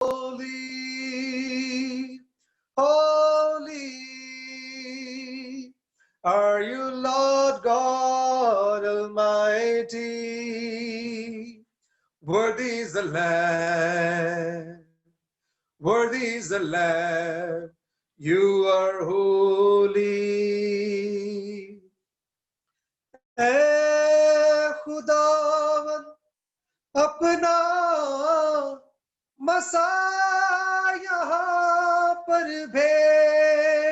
Holy, holy are you, Lord God Almighty. Worthy is the Lamb, worthy is the Lamb, you are holy. ऐ खुदावन अपना मसा यहाँ पर भेज,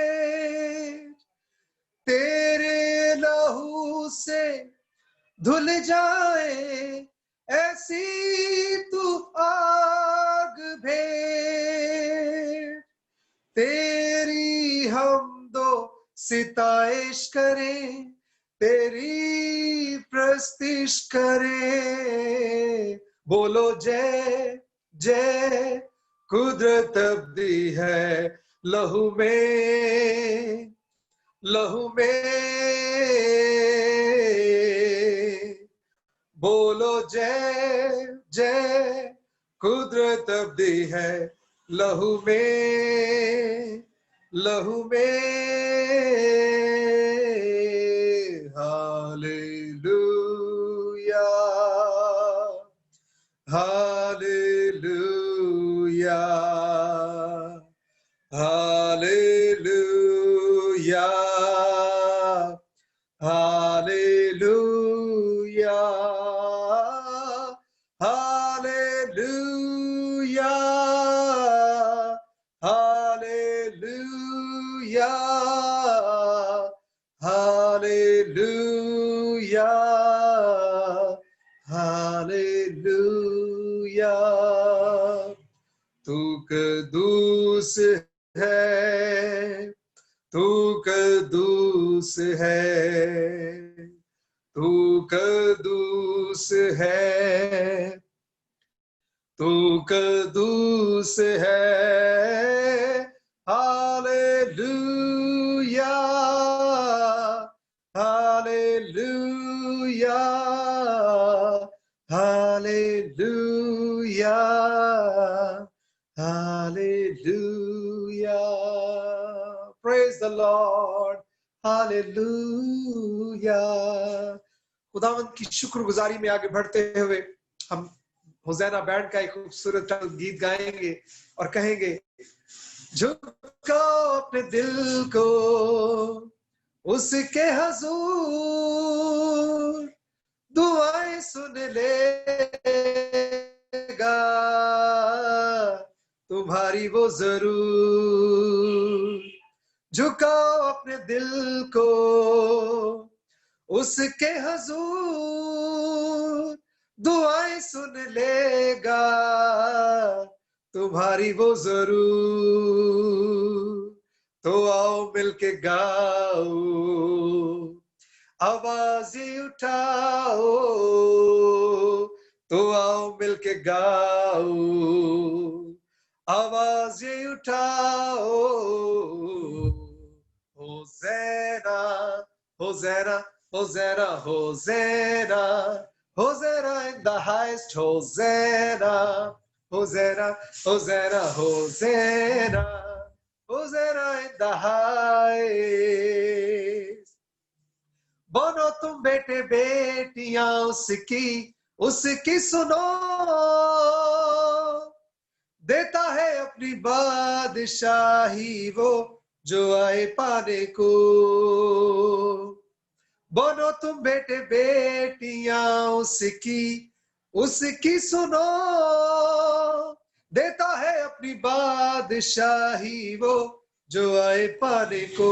तेरे लहू से धुल जाए ऐसी तू आग भेज, तेरी हम दो सिताइश करें, तेरी प्रस्तिश करें। बोलो जय जय, कुदरत अब्दी है लहू में, लहू में। बोलो जय जय, कुदरत अब्दी है लहू में, लहू में। Hallelujah, hallelujah, hallelujah, hallelujah, hallelujah, hallelujah, hallelujah, hallelujah. तू कदूस है, तू कदूस है, तू कदूस है, तू कदूस है। Hallelujah, hallelujah, hallelujah, hallelujah. Praise the Lord, hallelujah. खुदावंद की शुक्रगुजारी में आगे बढ़ते हुए हम होज़ैना बैंड का एक खूबसूरत गीत गाएंगे और कहेंगे, झुकाओ अपने दिल को उसके हजूर, दुआएं सुन लेगा तुम्हारी वो जरूर। झुकाओ अपने दिल को उसके हजूर, दुआएं सुन लेगा तुम्हारी वो जरूर। तो आओ मिलके गाओ, आवाज़ें उठाओ, तो आओ मिलके गाओ, आवाज़ें उठाओ। होज़ैना, होज़ैना, होज़ैना, होज़ैना, होज़ैना in the highest, होज़ैना, होज़ैना, होज़ैना, होज़ैना, होज़ैना in the highest। बनो तुम बेटे बेटियां उसकी, उसकी सुनो, देता है अपनी बादशाही वो जो आए पाने को। बनो तुम बेटे बेटियां उसकी, उसकी सुनो, देता है अपनी बादशाही वो जो आए पाने को।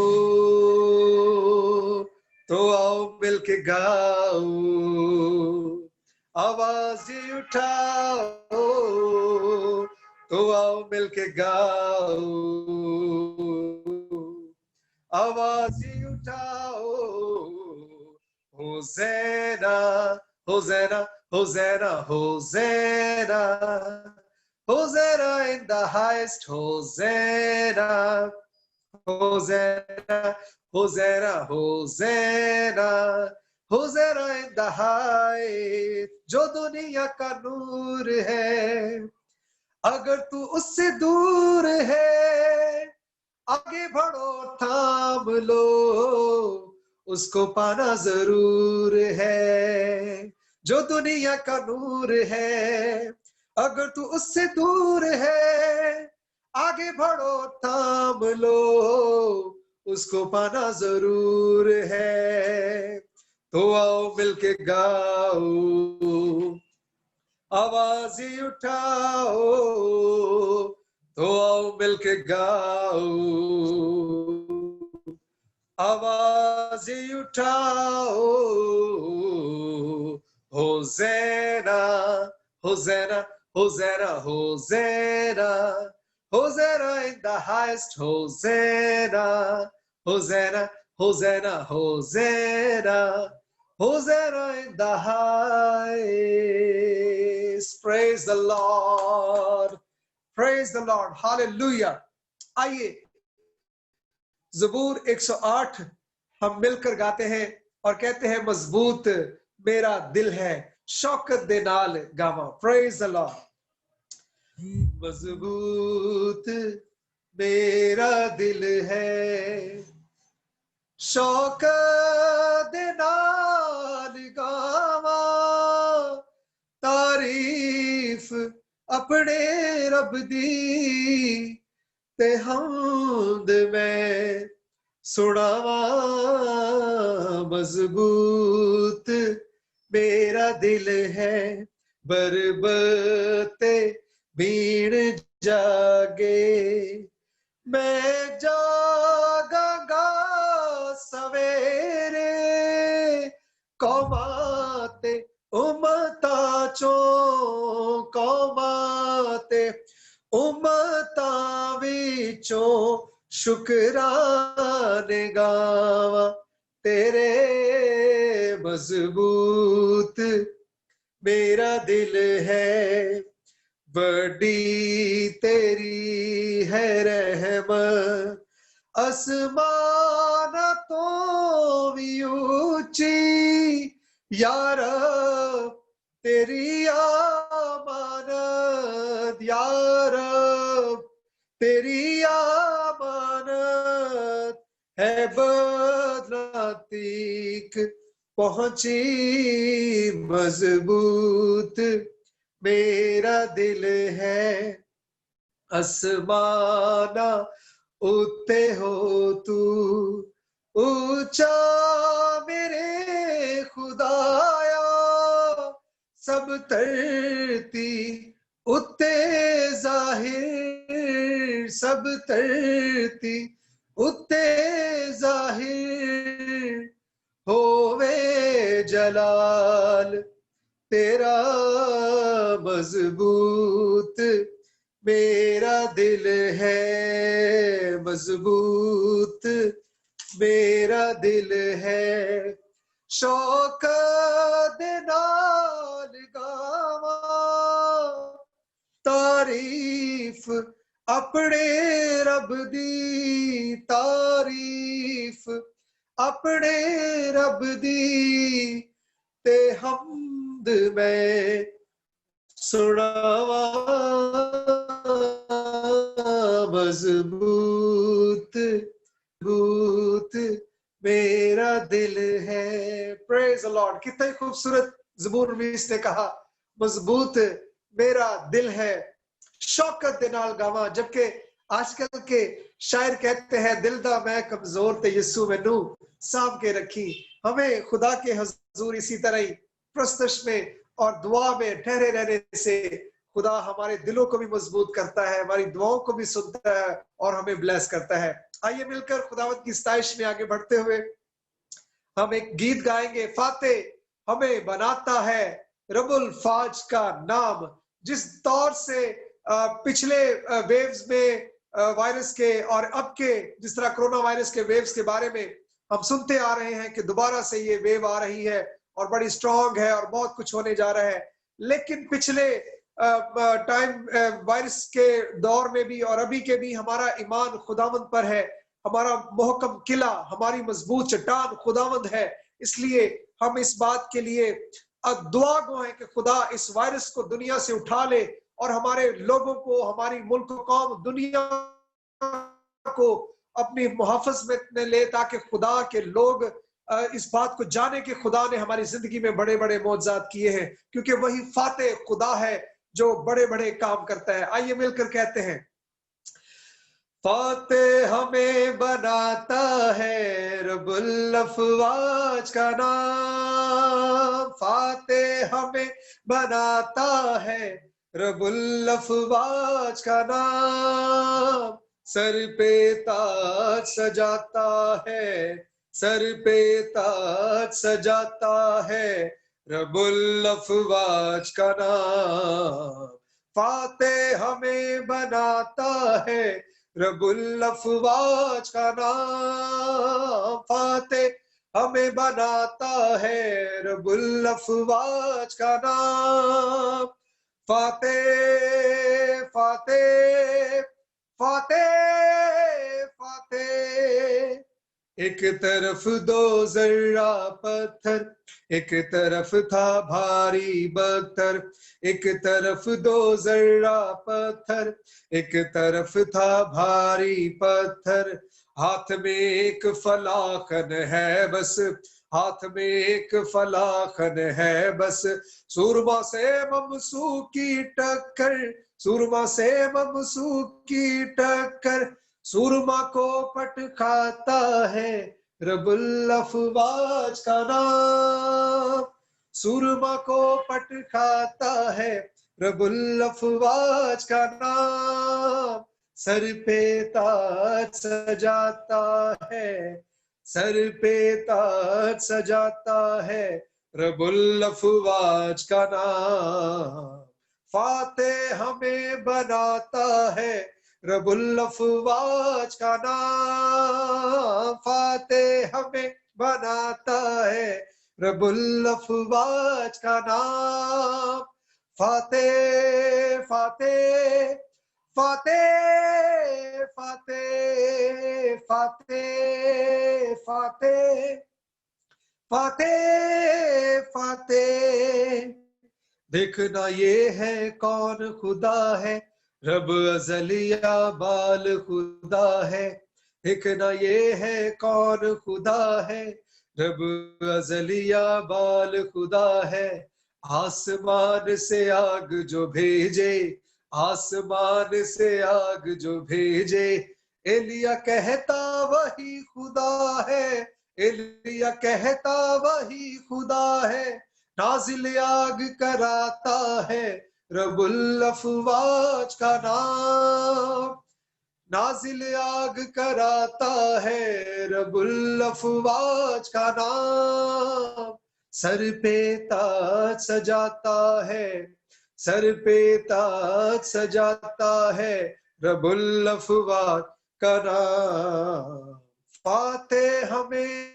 तो आओ मिलके गाओ, आवाज़ें उठाओ, तो आओ मिलके गाओ, आवाज़ें उठाओ। होज़ैना, होज़ैना, होज़ैना, होज़ैना, होज़ैना in the highest, होज़ैना, होज़ैना, होज़ैना, होज़ैना, होज़ैना in the highest। जो दुनिया का नूर है अगर तू उससे दूर है, आगे बढ़ो थाम लो, उसको पाना जरूर है। जो दुनिया का नूर है, अगर तू उससे दूर है, आगे बढ़ो थाम लो, उसको पाना जरूर है। तो आओ मिलके गाओ, आवाज़ें उठाओ, तो आओ मिलके गाओ, आवाज़ें उठाओ। होज़ैना होज़ैना होज़ैना होज़ैना, होज़ैना in the highest, होज़ैना होज़ैना होज़ैना होज़ैना, Hosanna in the highest. Praise the Lord. Praise the Lord. Hallelujah. आइए ज़बूर 108 हम मिलकर गाते हैं और कहते हैं, मजबूत मेरा दिल है, शौकत दे नाल गावा। Praise the Lord. मजबूत मेरा दिल है, शौकत दे नाल गावा, तारीफ अपने रब दी, ते हमद मैं सुनावा। मजबूत मेरा दिल है, बरबते भीड़ जागे, मैं जागांगा सवेरे, कौमाते उम्मता चो, कौमाते उम्मता विचो शुक्राने गावा तेरे। मजबूत मेरा दिल है, बड़ी तेरी है रहमत, आसमान तो भी ऊंची, यार तेरी आमानत, यार तेरी आमानत है बदलातीक पहुंची। मजबूत मेरा दिल है, आसमाना उत्ते हो तू, ऊंचा मेरे खुदाया, सब धरती उत्ते जाहिर, सब धरती उत्ते जाहिर, होवे जलाल तेरा। मजबूत मेरा दिल है, मजबूत मेरा दिल है, शौकत दे नाल गावा, तारीफ अपने रब दी, तारीफ अपने रब दी, ते हमद मैं सुनावा। मजबूत मजबूत मेरा दिल है। Praise the Lord. कितना खूबसूरत ज़बूर 19 ने कहा, मजबूत मेरा दिल है, शौकत दे नाल गावा। जबकि आजकल के शायर कहते हैं, दिल दा मैं कमजोर ते यीशु मैनू सांभ के रखी। हमें खुदा के हजूर इसी तरह ही प्रस्तश में और दुआ में ठहरे रहने से खुदा हमारे दिलों को भी मजबूत करता है, हमारी दुआओं को भी सुनता है और हमें ब्लेस करता है। आइए मिलकर खुदावत की सताइश में आगे बढ़ते हुए हम एक गीत गाएंगे। फाते हमें बनाता है रबुल फाज का नाम। जिस दौर से पिछले वेव्स में वायरस के और अब के जिस तरह कोरोना वायरस के वेव्स के बारे में हम सुनते आ रहे हैं कि दोबारा से ये वेव आ रही है और बड़ी स्ट्रांग है और बहुत कुछ होने जा रहा है, लेकिन पिछले टाइम वायरस के दौर में भी और अभी के भी हमारा ईमान खुदावंद पर है, हमारा मोहकम किला, हमारी मजबूत चट्टान खुदावंद है। इसलिए हम इस बात के लिए दुआ गो है कि खुदा इस वायरस को दुनिया से उठा ले और हमारे लोगों को, हमारी मुल्क कौम दुनिया को अपनी मुहाफ़ज़ में ले, ताकि खुदा के लोग इस बात को जाने कि खुदा ने हमारी जिंदगी में बड़े बड़े मौजज़ात किए हैं, क्योंकि वही फातेह खुदा है जो बड़े बड़े काम करता है। आइए मिलकर कहते हैं, फातेह हमें बनाता है रब्बुल अफ़वाज का नाम, फातेह हमें बनाता है रब्बुल अफ़वाज का नाम, सर पे ताज सजाता है, सर पे ताज सजाता है रब्बुल अफ़वाज का नाम, फातेह हमें बनाता है रब्बुल अफ़वाज का नाम, फातेह हमें बनाता है रब्बुल अफ़वाज का नाम, फातेह फातेह फातेह फातेह, एक तरफ दो जर्रा पत्थर, एक तरफ था भारी बख्तर, एक तरफ दो जर्रा पत्थर, एक तरफ था भारी पत्थर, हाथ में एक फलाखन है बस, हाथ में एक फलाखन है बस, सूरमा से ममसू की टक्कर, सूरमा से ममसू की टक्कर, सूरमा को पट खाता है रब्बुल अफ़वाज का नाम, सूरमा को पट खाता है रब्बुल अफ़वाज का नाम, सर पे ताज सजाता है, सर पे ताज सजाता है रब्बुल अफ़वाज का नाम, फातेह हमें बनाता है रब्बुल अफ़वाज का नाम, फातेह हमें बनाता है रब्बुल अफ़वाज का नाम, फातेह फातेह फातेह फातेह फातेह फातेह फातेह फातेह, देखना ये है कौन खुदा है, रब अज़लिया बाल खुदा है, देखना ये है कौन खुदा है, रब अज़लिया बाल खुदा है, आसमान से आग जो भेजे, आसमान से आग जो भेजे, एलिया कहता वही खुदा है, एलिया कहता वही खुदा है, नाज़िल आग कराता है रब्बुल अफ़वाज का नाम, नाज़िल आग कराता है रब्बुल अफ़वाज का नाम, सर पे ताज सजाता है, सर पे ताज सजाता है रब्बुल अफ़वाज का नाम, फातेह हमें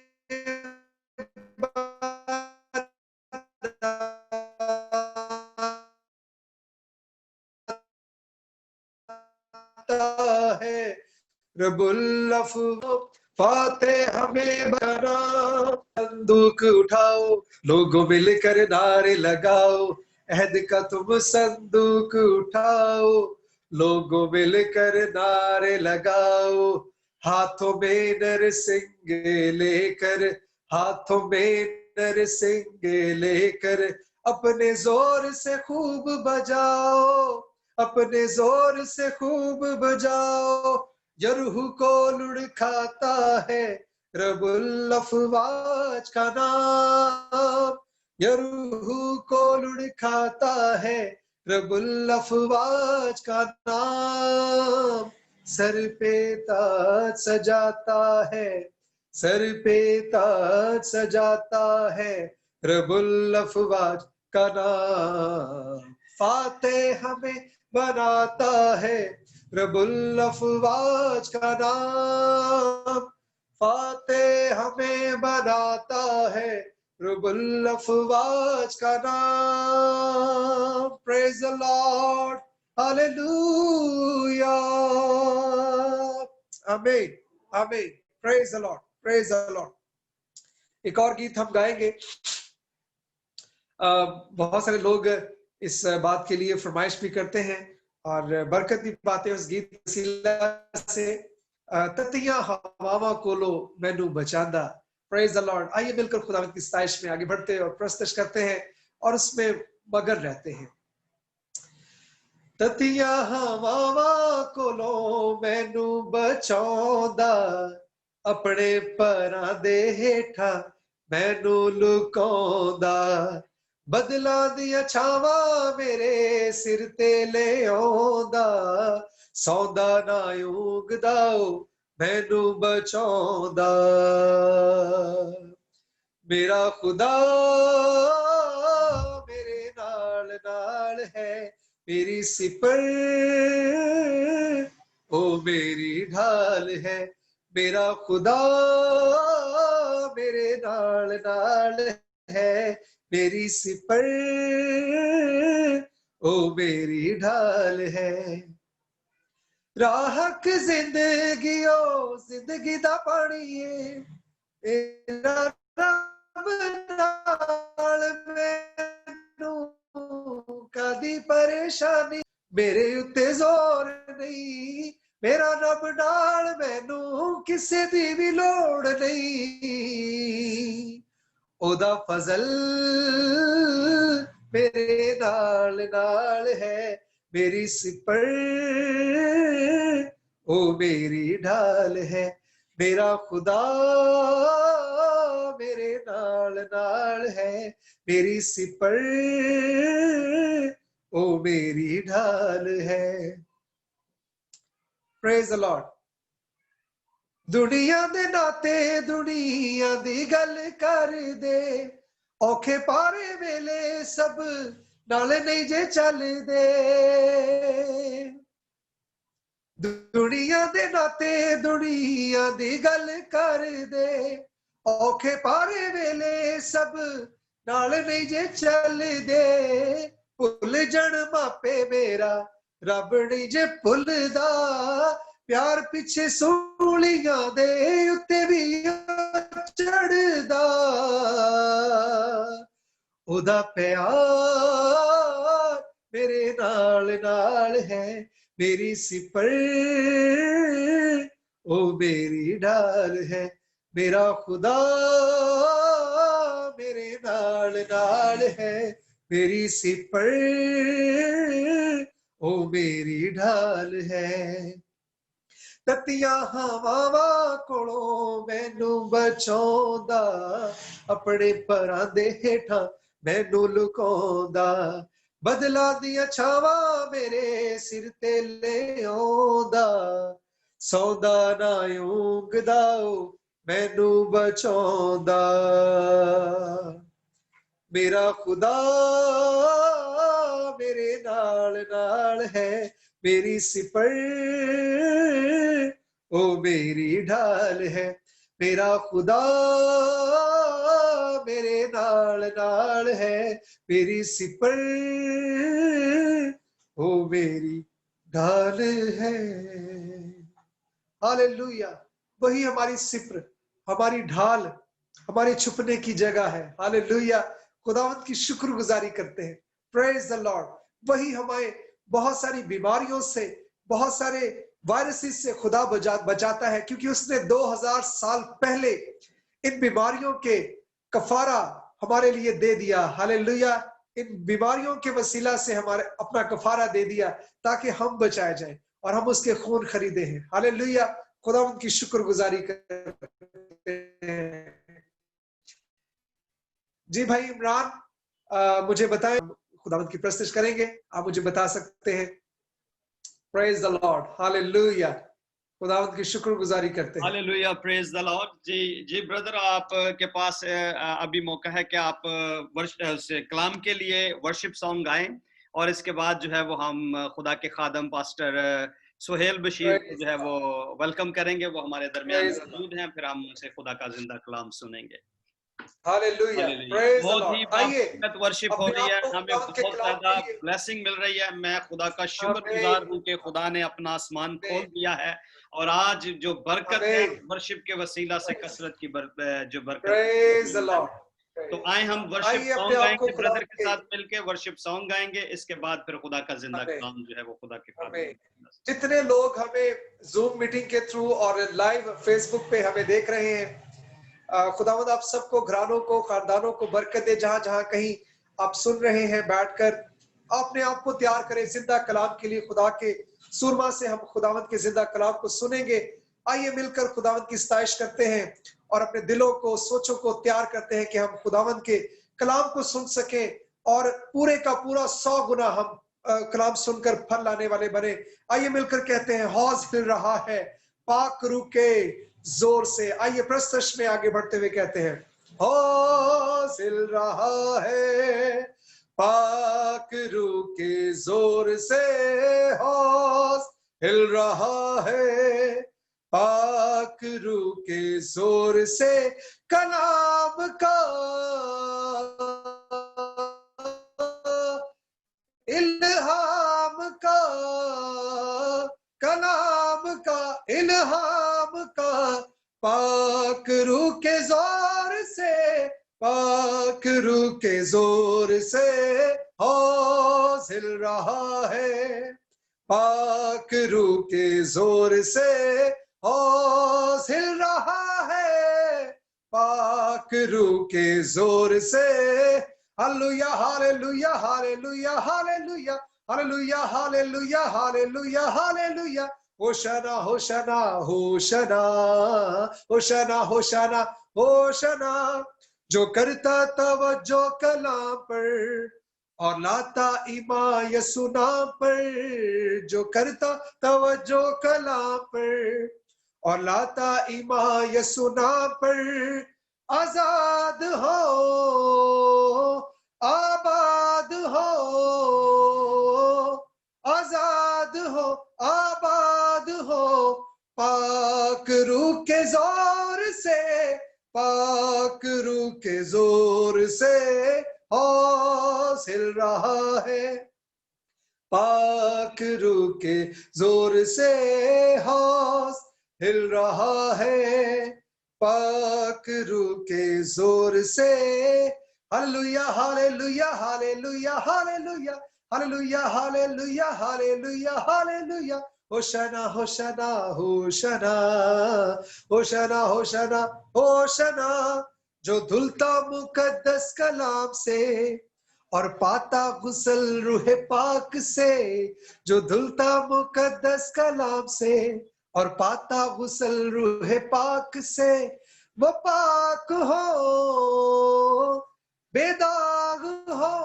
है रब्बुल अफ़वाज, फातेह हमें बना, बंदूक उठाओ लोगों मिलकर नारे लगाओ, अहद का तुम संदूक उठाओ, लोगों मिलकर नारे लगाओ, हाथों में नरसिंह लेकर, हाथों में नरसिंह लेकर, अपने जोर से खूब बजाओ, अपने जोर से खूब बजाओ, यरूह को लुढ़काता है रब्बुल अफ़वाज का नाम, यरूह को लुढ़काता है रब्बुल अफ़वाज का नाम, सर पे ताज सजाता है, सर पे ताज सजाता है रब्बुल अफ़वाज का नाम, फातेह हमें बनाता है रब्बुल अफ़वाज का नाम, फातेह हमें बनाता है रब्बुल अफ़वाज का नाम, प्रेज़ द लॉर्ड, हालेलुया, आमीन आमीन, praise the Lord, praise the Lord. एक और गीत हम गाएंगे। बहुत सारे लोग इस बात के लिए फरमाइश भी करते हैं और बरकत की बातें उस गीत वसीला से ततियां हवावां कोलो मैनू बचांदा। Praise the Lord. आइए मिलकर खुदावंद की सताइश में आगे बढ़ते और प्रस्तुत करते हैं और उसमें मगन रहते हैं। ततियां हवावां कोलो मैनू बचांदा, अपने परां दे हेठा मैनू लुकांदा, बदलां दियां छावां मेरे सिर ते ले आंदा, सौंदा ना ऊंघदा मैनू बचांदा। मेरा खुदा मेरे नाल नाल है, मेरी सिपर ओ मेरी ढाल है। मेरा खुदा मेरे नाल नाल है, मेरी सिपर ओ मेरी ढाल है। राहक जिंदगी ओ जिंदगी दा पानी है, रब नाल मैनू कदी परेशानी, मेरे उत्ते जोर नहीं, मेरा रब नाल मैनू किसे दी भी लोड़ नहीं। ओदा फजल मेरे नाल नाल है, मेरी सिपर ओ मेरी ढाल है। मेरा खुदा मेरे नाल नाल है, मेरी सिपर ओ मेरी ढाल है। Praise the Lord. दुनिया दे नाते दुनिया दी गल कर दे, औखे पारे वेले सब नाल नहीं जे चल दे। दुनिया दे नाते दुनिया दी गल कर दे, औखे पारे वेले सब नाल नहीं जे चल दे। भुल जन मापे मेरा रब नहीं जे भुलदा, प्यार पिछे सूलियां दे उत्ते भी चढ़दा। ओदा प्यार मेरे नाल नाल है, मेरी सिपर ओ मेरी ढाल है। मेरा खुदा मेरे नाल नाल है, मेरी सिपर ओ मेरी ढाल है। ततियां हवावां कोलों मैनू बचांदा, अपने परां दे हेठां मैनू लुकांदा, बदला दियां छावां मेरे सिर ते ले आंदा, सौंदा ना ऊंघदा मैनू बचांदा। मेरा खुदा मेरे नाल नाल है, मेरी सिपर ओ मेरी ढाल है। मेरा खुदा मेरे नाल नाल है, मेरी सिपर ओ मेरी ढाल है। हालेलुया। वही हमारी सिपर, हमारी ढाल, हमारे छुपने की जगह है। हालेलुया। खुदावंत की शुक्रगुजारी करते हैं। Praise the Lord. वही हमें बहुत सारी बीमारियों से, बहुत सारे वायरसेस से खुदा बचाता है, क्योंकि उसने 2000 साल पहले इन बीमारियों के कफारा हमारे लिए दे दिया। हालेलुया। इन बीमारियों के वसीला से हमारे अपना कफारा दे दिया ताकि हम बचाए जाएं और हम उसके खून खरीदे हैं। हालेलुया। खुदावंत की शुक्रगुजारी करते हैं। जी भाई इमरान, मुझे बताएं, खुदावंत की प्रस्तुति करेंगे, आप मुझे बता सकते हैं। Praise the Lord. हालेलुया। खुदावंत की शुक्रगुजारी करते हैं। हालेलुया। Praise the Lord. जी ब्रदर, आप के पास अभी मौका है कि आप कलाम के लिए वर्शिप सॉन्ग गाएं, और इसके बाद जो है वो हम खुदा के खादम पास्टर सुहेल बशीर को जो है वो वेलकम करेंगे। वो हमारे दरमियान मौजूद हैं, फिर हम उनसे खुदा का जिंदा कलाम सुनेंगे। हालेलुया। प्रेज द बहुत ही लॉर्ड। आइए वर्शिप हो रही है, हमें बहुत ज्यादा ब्लेसिंग मिल रही है। मैं खुदा का शुक्रगुजार हूँ कि खुदा ने अपना आसमान खोल दिया है, और आज जो बरकत है वर्शिप के वसीला से, कसरत की जो बरकत। Praise the Lord. तो आए हम वर्शिप आइए अपने सॉन्ग आप को गाएंगे, खुदा ब्रदर के के साथ मिलके वर्शिप सॉन्ग गाएंगे, इसके बाद फिर खुदा का जिंदा हमें कलाम जो है वो खुदा के खादम। हमें जितने लोग हमें जूम मीटिंग के थ्रू और लाइव फेसबुक पे हमें देख रहे हैं, खुदावंद आप सबको, घरानों को, खानदानों को बरकत दे। जहां जहां कहीं आप सुन रहे हैं बैठकर, अपने आप को तैयार करें जिंदा कलाम के लिए। खुदा के सुरमा से हम खुदावंद के जिंदा कलाम को सुनेंगे। आइए मिलकर खुदावंद की सताइश करते हैं और अपने दिलों को, सोचों को तैयार करते हैं कि हम खुदावंद के कलाम को सुन सकें और पूरे का पूरा 100 गुना हम कलाम सुनकर फल लाने वाले बने। आइए मिलकर कहते हैं, हौज हिल रहा है पाक रूह के जोर से। आइए प्रस्तुत में आगे बढ़ते हुए कहते हैं, हौज हिल रहा है पाक रूह के जोर से, हौज हिल रहा है पाक रूह के जोर से, कलाम का इल्हाम का, कलाम का इल्हाम का, पाक रूह के जोर से, पाक रूह के जोर से हौज हिल रहा है, पाक रूह के जोर से हौज हिल रहा है, पाक रूह के जोर से। Hallelujah hallelujah hallelujah hallelujah hallelujah hallelujah hallelujah hallelujah, hosanna hosanna hosanna hosanna hosanna hosanna. जो करता तवज्जो कलाम पर और लाता ईमान यसू नाम पर, जो करता तवज्जो कलाम पर और लाता ईमान यसू नाम पर, आजाद हो आबाद हो, आजाद हो आबाद हो, पाक रूह के जोर से, पाक रूह के जोर से हौज हिल रहा है, पाक रूह के जोर से हौज हिल रहा है, पाक रूह के जोर से। Hallelujah hallelujah hallelujah hallelujah hallelujah hallelujah hallelujah hallelujah, hosanna hosanna hosanna hosanna hosanna hosanna. जो धुलता मुकद्दस कलाम से और पाता गुसल रूह पाक से, जो धुलता मुकद्दस कलाम से और पाता गुसल रूह पाक से, वो पाक हो बेदाग हो,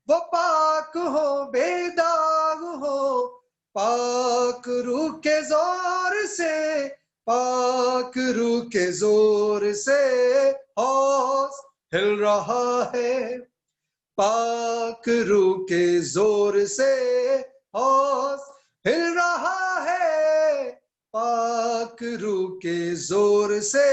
वो पाक हो बेदाग हो, पाक रूह के जोर से, पाक रूह के जोर से हौज हिल रहा है, पाक रूह के जोर से हौज हिल रहा है, पाक रूह के जोर से।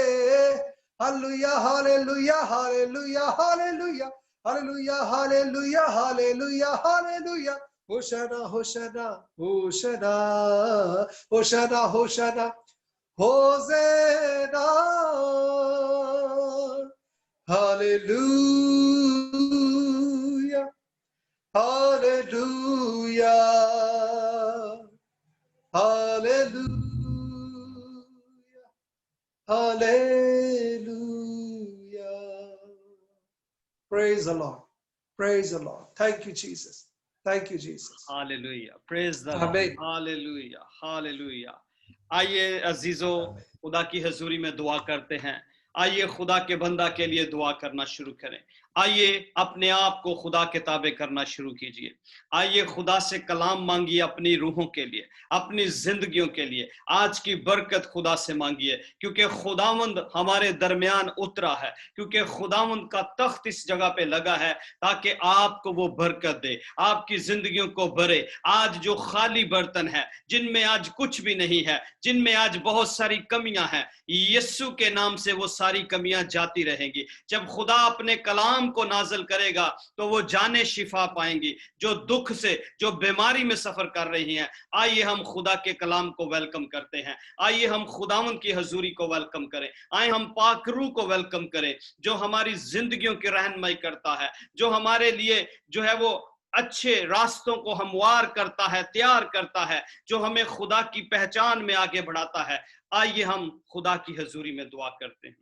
Hallelujah hallelujah hallelujah hallelujah hallelujah hallelujah hallelujah hallelujah, hosanna hosanna hosanna hosanna hosanna hosanna. Hallelujah hallelujah hallelujah hallelujah. Praise the Lord. Praise the Lord. Thank you, Jesus. Thank you, Jesus. Hallelujah, praise the Lord, Amen. Hallelujah hallelujah. आइए अजीजों, खुदा की हजूरी में दुआ करते हैं। आइए खुदा के बंदा के लिए दुआ करना शुरू करें। आइए अपने आप को खुदा के ताबे करना शुरू कीजिए। आइए खुदा से कलाम मांगिए अपनी रूहों के लिए, अपनी जिंदगियों के लिए। आज की बरकत खुदा से मांगिए, क्योंकि खुदावंद हमारे दरमियान उतरा है, क्योंकि खुदावंद का तख्त इस जगह पे लगा है ताकि आपको वो बरकत दे, आपकी जिंदगियों को भरे। आज जो खाली बर्तन है, जिनमें आज कुछ भी नहीं है, जिनमें आज बहुत सारी कमियां हैं, यीशु के नाम से वो सारी कमियां जाती रहेंगी। जब खुदा अपने कलाम कलाम को नाज़िल करेगा तो वो जाने शिफा पाएंगी जो दुख से, जो बीमारी में सफर कर रही हैं। आइए हम खुदा के कलाम को वेलकम करते हैं। आइए हम खुदावंद की हजूरी को वेलकम करें। आइए हम पाक रूह को वेलकम करें जो हमारी जिंदगियों की रहनुमाई करता है, जो हमारे लिए जो है वो अच्छे रास्तों को हमवार करता है, तैयार करता है, जो हमें खुदा की पहचान में आगे बढ़ाता है। आइए हम खुदा की हजूरी में दुआ करते हैं।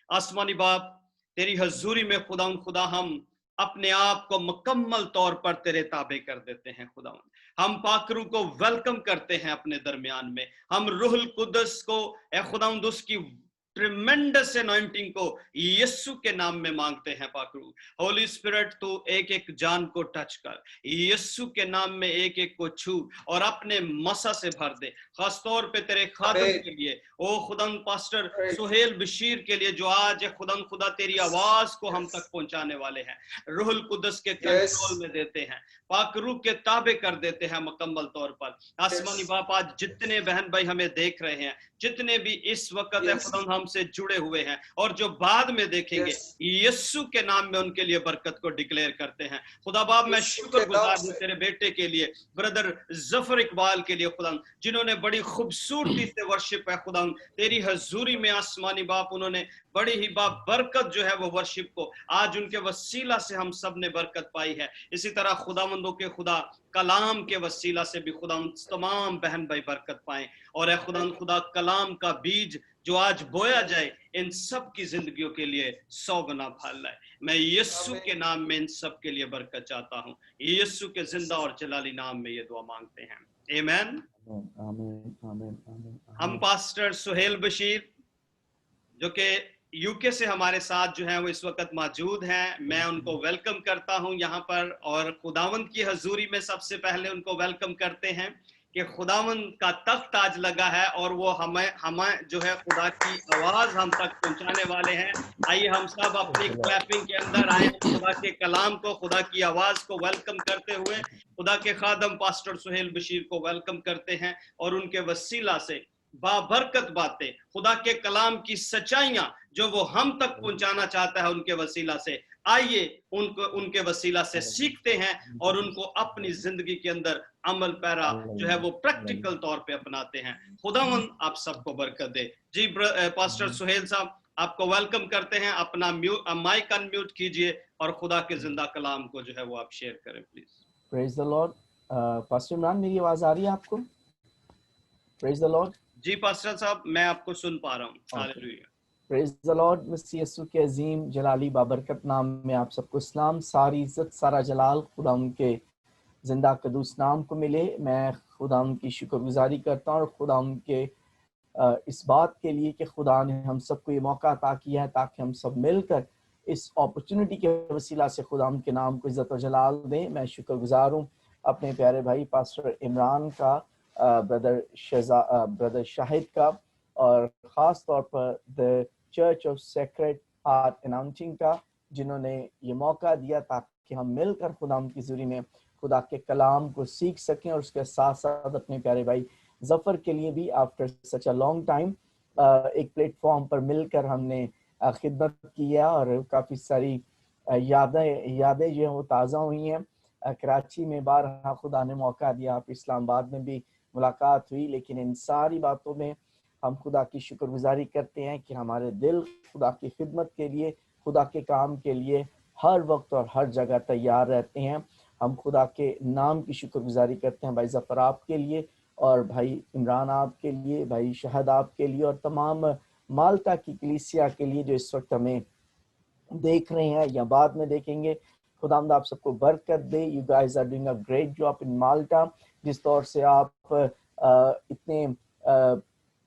आसमानी बाप, तेरी हजूरी में खुदा हम अपने आप को मुकम्मल तौर पर तेरे ताबे कर देते हैं। खुदावंद, हम पाकरू को वेलकम करते हैं अपने दरमियान में। हम रूहुल कुद्दस को, ए खुदावंद, उसकी ट्रिमेंडस अनॉइंटिंग को यीशु के नाम में मांगते हैं। पाकरू, होली स्पिरिट, तू एक एक जान को टच कर, यीशु के नाम में एक एक को छू और अपने मसा से भर दे। खास तौर पे तेरे खादम के लिए, ओ खुदावंद पास्टर सुहेल बशीर के लिए, जो आज खुदा तेरी आवाज को हम तक पहुंचाने वाले हैं, रूहुल कुद्दस के कंट्रोल में देते हैं, पाकरू के ताबे कर देते हैं मुकम्मल तौर पर। आसमानी बाप, आज जितने बहन भाई हमें देख रहे हैं, जितने भी इस वक्त खुदा हमसे जुड़े हुए हैं और जो बाद में देखेंगे, यीशु के नाम में उनके लिए बरकत को डिक्लेयर करते हैं। खुदा बाप, मैं शुक्रगुजार हूं तेरे बेटे के लिए, ब्रदर जफर इकबाल के लिए खुदा, जिन्होंने बड़ी खूबसूरती से वर्शिप है खुदा तेरी हजूरी में। आसमानी बाप, उन्होंने बड़ी ही बाप बरकत जो है वो वर्शिप को आज उनके वसीला से हम सब ने बरकत पाई है। इसी तरह खुदावंदों के खुदा कलाम के वसीला से भी खुदा तमाम बहन भाई बरकत पाएं और खुदा कलाम का बीज जो आज बोया जाए इन सब की जिंदगियों के लिए 100 गुना फल लाए। मैं यीशु के नाम में इन सब के लिए बरकत चाहता हूँ। यीशु के जिंदा और जलाली नाम में ये दुआ मांगते हैं, आमीन। आमीन आमीन आमीन। हम पास्टर सुहेल बशीर जो कि यूके से हमारे साथ जो है वो इस वक्त मौजूद हैं, मैं उनको वेलकम करता हूं यहाँ पर। और खुदावंद की हजूरी में सबसे पहले उनको वेलकम करते हैं कि खुदावंद का तख्त आज लगा है और वो हमें जो है खुदा की आवाज हम तक पहुंचाने वाले हैं। आइए हम सब अपनी क्लैपिंग के अंदर आए, खुदा के कलाम को, खुदा की आवाज को वेलकम करते हुए खुदा के खादम पास्टर सुहेल बशीर को वेलकम करते हैं और उनके वसीला से बाबरकत बातें, खुदा के कलाम की सच्चाइयां जो वो हम तक पहुंचाना चाहता है उनके वसीला से, आइए उनके वसीला से सीखते हैं और उनको अपनी जिंदगी के अंदर अमल पैरा जो है वो प्रैक्टिकल तौर पे अपनाते हैं। खुदावंद आप सबको बरकत दे। जी पास्टर सुहेल साहब, आपको वेलकम करते हैं। अपना माइक अनम्यूट कीजिए और खुदा के जिंदा कलाम को जो है वो आप शेयर करें please. Praise the Lord. Pastor Imran, मेरी आवाज आ रही है आपको? Praise the Lord. जी पास्टर साहब, मैं आपको सुन पा रहा हूँ। हालेलुया। Praise the Lord. मसीह यीशु के अजीम जलाली बाबरकत नाम में आप सबको सलाम। सारी इज्जत, सारा जलाल खुदा उनके जिंदा कदूस नाम को मिले। मैं खुदा उनकी शुक्रगुजारी करता हूँ और खुदा उनके इस बात के लिए कि खुदा ने हम सबको ये मौका अता किया है ताकि हम सब मिलकर इस अपॉर्चुनिटी के वसीला से खुदा उनके नाम को इज्जत और जलाल दें। मैं शुक्रगुजार हूँ अपने प्यारे भाई पास्टर इमरान का, ब्रदर शाहिद का, और ख़ास तौर पर the church of sacred heart announcing का, जिन्होंने ये मौका दिया ताकि हम मिलकर खुदा की ज़ुरी में खुदा के कलाम को सीख सकें। और उसके साथ साथ अपने प्यारे भाई जफ़र के लिए भी after such a long time एक प्लेटफॉर्म पर मिलकर हमने खिदमत की है और काफ़ी सारी यादें जो हैं वो ताज़ा हुई हैं। कराची में बारहा खुदा ने मौका दिया, इस्लामाबाद में भी मुलाकात हुई, लेकिन इन सारी बातों में हम खुदा की शुक्रगुजारी करते हैं कि हमारे दिल खुदा की खिदमत के लिए, खुदा के काम के लिए हर वक्त और हर जगह तैयार रहते हैं। हम खुदा के नाम की शुक्रगुजारी करते हैं भाई जफ़र आपके लिए और भाई इमरान आपके लिए, भाई शहद आपके लिए और तमाम माल्टा की कलीसिया के लिए जो इस वक्त हमें देख रहे हैं या बाद में देखेंगे। खुदावंद आप सबको बरकत दे। You guys are doing a great job in Malta. जिस तौर से आप इतने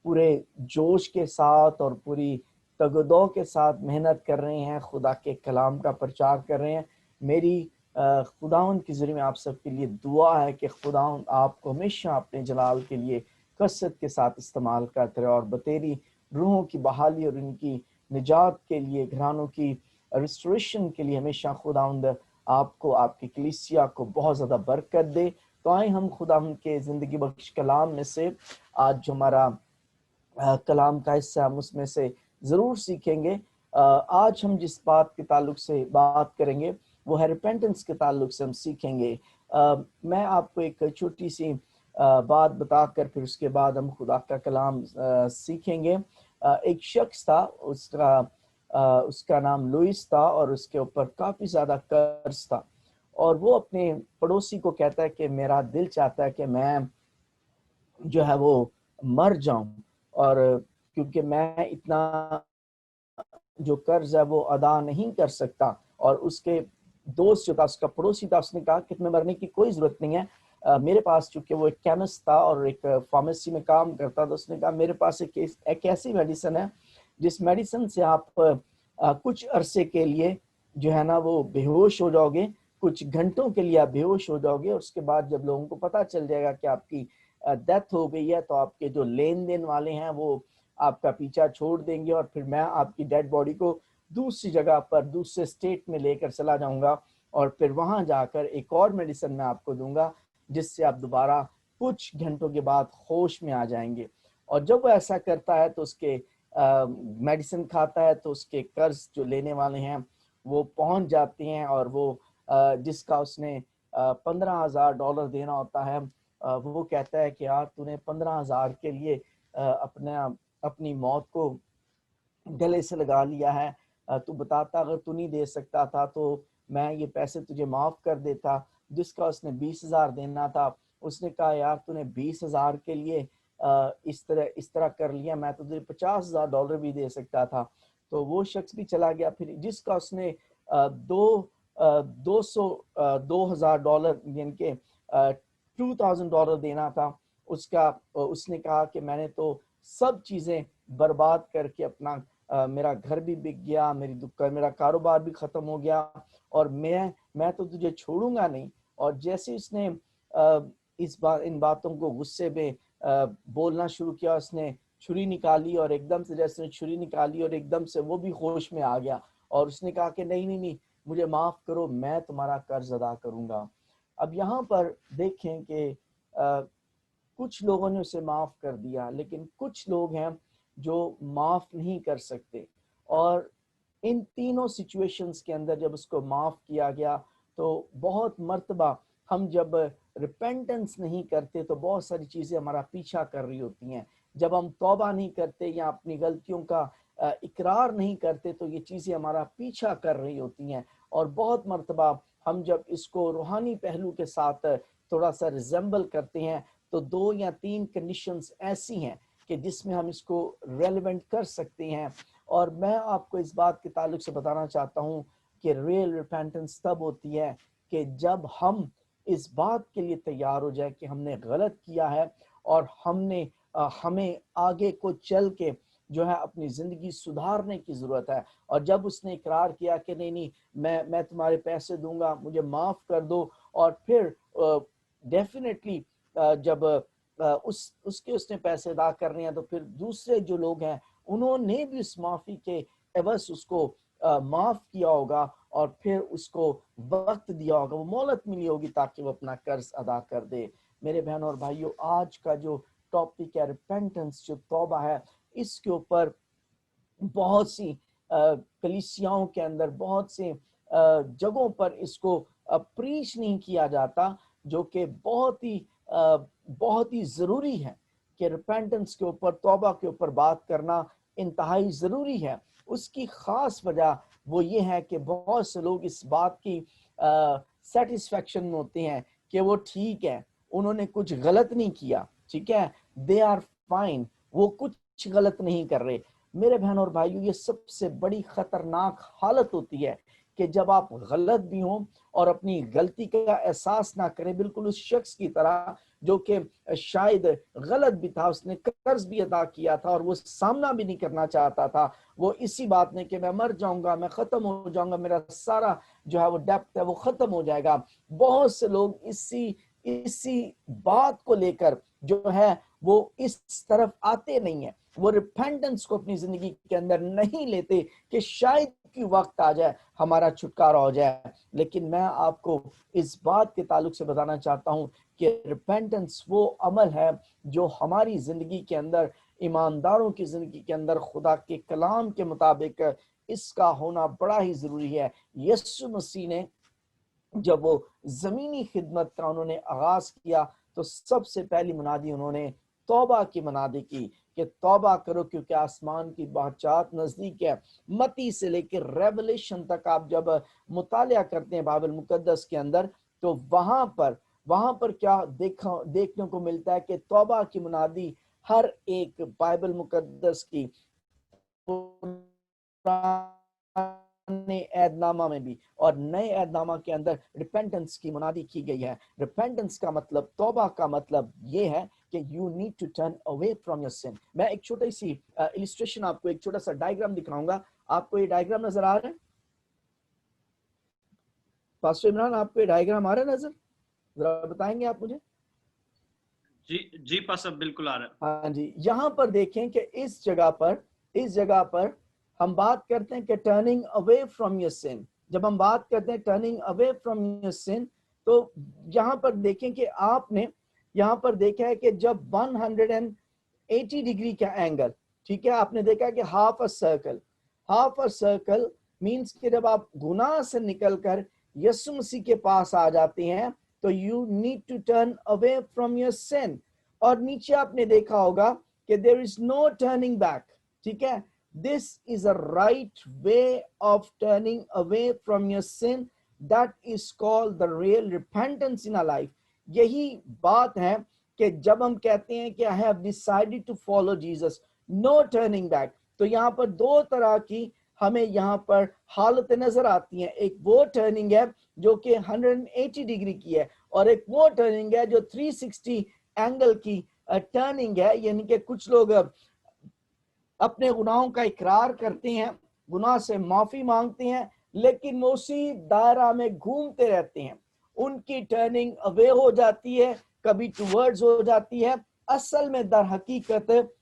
पूरे जोश के साथ और पूरी तगदो के साथ मेहनत कर रहे हैं, खुदा के कलाम का प्रचार कर रहे हैं। मेरी खुदावंद की ज़रिए में आप सबके लिए दुआ है कि खुदावंद आपको हमेशा अपने जलाल के लिए कसरत के साथ इस्तेमाल करते रहे और बतेरी रूहों की बहाली और उनकी निजात के लिए, घरानों की रिस्टोरेशन के लिए हमेशा खुदावंद आपको, आपकी कलीसिया को बहुत ज़्यादा बरकत दे। तो आए हम खुदावंद के ज़िंदगी बख्श कलाम में से आज जो हमारा कलाम का हिस्सा हम उसमें से ज़रूर सीखेंगे। आज हम जिस बात के ताल्लुक से बात करेंगे वो है रिपेंटेंस के ताल्लुक से हम सीखेंगे। मैं आपको एक छोटी सी बात बताकर फिर उसके बाद हम खुदा का कलाम सीखेंगे। एक शख्स था, उसका नाम लुइस था और उसके ऊपर काफी ज्यादा कर्ज था और वो अपने पड़ोसी को कहता है कि मेरा दिल चाहता है कि मैं जो है वो मर जाऊं, और क्योंकि मैं इतना जो कर्ज है वो अदा नहीं कर सकता। और उसके दोस्त जो था, उसका पड़ोसी था, उसने कहा कि तुम्हें मरने की कोई जरूरत नहीं है, मेरे पास, चूंकि वो एक केमिस्ट था और एक फार्मेसी में काम करता था, उसने कहा मेरे पास एक ऐसी मेडिसिन है जिस मेडिसिन से आप कुछ अरसे के लिए जो है ना वो बेहोश हो जाओगे, कुछ घंटों के लिए आप बेहोश हो जाओगे, और उसके बाद जब लोगों को पता चल जाएगा कि आपकी डेथ हो गई है तो आपके जो लेन देन वाले हैं वो आपका पीछा छोड़ देंगे और फिर मैं आपकी डेड बॉडी को दूसरी जगह पर दूसरे स्टेट में लेकर चला जाऊंगा और फिर वहां जाकर एक और मेडिसिन मैं आपको दूंगा जिससे आप दोबारा कुछ घंटों के बाद होश में आ जाएंगे। और जब वो ऐसा करता है तो उसके मेडिसिन खाता है तो उसके कर्ज जो लेने वाले हैं वो पहुंच जाते हैं और वो जिसका उसने $15,000 देना होता है, वो कहता है कि यार तूने 15,000 के लिए अपनी मौत को गले से लगा लिया है, तू बताता अगर तू नहीं दे सकता था तो मैं ये पैसे तुझे माफ कर देता। जिसका उसने 20,000 देना था, उसने कहा यार तूने 20,000 के लिए इस तरह कर लिया, मैं तो तुझे $50,000 भी दे सकता था। तो वो शख्स भी चला गया। फिर जिसका उसने $2,000 यानी कि $2,000 देना था, उसने कहा कि मैंने तो सब चीजें बर्बाद करके मेरा घर भी बिक गया, मेरा कारोबार भी खत्म हो गया और मैं तो तुझे छोड़ूंगा नहीं। और जैसे उसने इन बातों को गुस्से में बोलना शुरू किया, उसने छुरी निकाली और एकदम से जैसे छुरी निकाली और एकदम से वो भी होश में आ गया और उसने कहा कि नहीं नहीं नहीं, मुझे माफ करो, मैं तुम्हारा कर्ज अदा करूंगा। अब यहाँ पर देखें कि कुछ लोगों ने उसे माफ कर दिया, लेकिन कुछ लोग हैं जो माफ नहीं कर सकते। और इन तीनों सिचुएशंस के अंदर जब उसको माफ किया गया तो बहुत मर्तबा हम जब रिपेंटेंस नहीं करते तो बहुत सारी चीजें हमारा पीछा कर रही होती हैं। जब हम तौबा नहीं करते या अपनी गलतियों का इकरार नहीं करते तो ये चीजें हमारा पीछा कर रही होती हैं। और बहुत मर्तबा हम जब इसको रूहानी पहलू के साथ थोड़ा सा रिजेंबल करते हैं तो 2 या 3 कंडीशंस ऐसी हैं कि जिसमें हम इसको रेलेवेंट कर सकते हैं। और मैं आपको इस बात के ताल्लुक से बताना चाहता हूँ कि रियल रिपेंटेंस तब होती है कि जब हम इस बात के लिए तैयार हो जाए कि हमने गलत किया है और हमें आगे को चल के जो है अपनी जिंदगी सुधारने की जरूरत है। और जब उसने इकरार किया कि नहीं नहीं, मैं तुम्हारे पैसे दूंगा, मुझे माफ कर दो, और फिर डेफिनेटली जब उसने पैसे अदा करने हैं तो फिर दूसरे जो लोग हैं उन्होंने भी उस माफी के एवज उसको माफ किया होगा और फिर उसको वक्त दिया होगा, वो मोहलत मिली होगी ताकि वो अपना कर्ज अदा कर दे। मेरे बहनों और भाइयों, आज का जो टॉपिक है रिपेंटेंस, जो तौबा है, इसके ऊपर बहुत सी कलीसियाओं के अंदर बहुत से जगहों पर इसको प्रीच नहीं किया जाता, जो कि बहुत ही जरूरी है कि रिपेंटेंस के ऊपर, तौबा के ऊपर बात करना इंतहाई जरूरी है। उसकी खास वजह वो ये है कि बहुत से लोग इस बात की सेटिस्फेक्शन में होते हैं कि वो ठीक है, उन्होंने कुछ गलत नहीं किया, ठीक है, दे आर फाइन, वो कुछ गलत नहीं कर रहे। मेरे बहन और भाइयों, ये सबसे बड़ी खतरनाक हालत होती है कि जब आप गलत भी हों और अपनी गलती का एहसास ना करें, बिल्कुल उस शख्स की तरह जो कि शायद गलत भी था, उसने कर्ज भी अदा किया था और वो सामना भी नहीं करना चाहता था, वो इसी बात में कि मैं मर जाऊंगा, मैं खत्म हो जाऊंगा, मेरा सारा जो है वो डेप्थ है वो खत्म हो जाएगा। बहुत से लोग इसी बात को लेकर जो है वो इस तरफ आते नहीं है, वो रिपेंटेंस को अपनी जिंदगी के अंदर नहीं लेते कि शायद कि वक्त आ जाए हमारा छुटकारा हो जाए। लेकिन मैं आपको इस बात के ताल्लुक से बताना चाहता हूं कि रिपेंटेंस वो अमल है जो हमारी जिंदगी के अंदर, ईमानदारों की जिंदगी के अंदर खुदा के कलाम के मुताबिक इसका होना बड़ा ही जरूरी है। यीशु मसीह ने जब वो जमीनी खिदमत का उन्होंने आगाज किया तो सबसे पहली मुनादी उन्होंने तौबा की मुनादी की कि तौबा करो क्योंकि आसमान की बादशाहत नजदीक है। मती से लेकर रेवलेशन तक आप जब मुतालिया करते हैं बाइबल मुकद्दस के अंदर, तो वहां पर क्या देखने को मिलता है कि तौबा की मुनादी हर एक बाइबल मुकद्दस की पुराने ऐदनामा में भी और नए ऐदनामा के अंदर रिपेंटेंस की मुनादी की गई है। रिपेंटेंस का मतलब, तौबा का मतलब ये है कि you need to turn away from your sin. मैं एक छोटी सी इलिस्ट्रेशन आपको, एक छोटा सा डायग्राम दिखाऊंगा। आपको ये डायग्राम नजर आ रहा है? पास्टर इमरान, आपको ये डायग्राम आ रहा है नजर? जरा बताएंगे आप मुझे। जी पास्टर, बिल्कुल आ रहा है। हाँ जी, यहाँ पर देखें कि इस जगह पर हम बात करते हैं कि turning away from your sin. जब हम बात करते हैं turning away from your sin, तो यहाँ पर देखें कि आपने यहाँ पर देखा है कि जब 180 डिग्री का एंगल, ठीक है, आपने देखा कि हाफ अ सर्कल मीन्स कि जब आप गुनाह से निकलकर यीशु मसीह के पास आ जाते हैं तो you need to turn away from your sin. और नीचे आपने देखा होगा कि there is no turning back, ठीक है। This is a right way of turning away from your sin, that is called the real repentance in a life. यही बात है कि जब हम कहते हैं कि I have decided to follow Jesus, no turning back, तो यहाँ पर दो तरह की हमें यहाँ पर हालतें नजर आती हैं। एक वो टर्निंग है जो कि 180 डिग्री की है, और एक वो टर्निंग है जो 360 एंगल की टर्निंग है। यानी कि कुछ लोग अपने गुनाहों का इकरार करते हैं, गुनाह से माफी मांगते हैं, लेकिन वो उसी दायरा में घूमते रहते हैं। उनकी टर्निंग अवे हो जाती है, कभी टुवर्ड्स हो जाती है। असल में दर हकीकत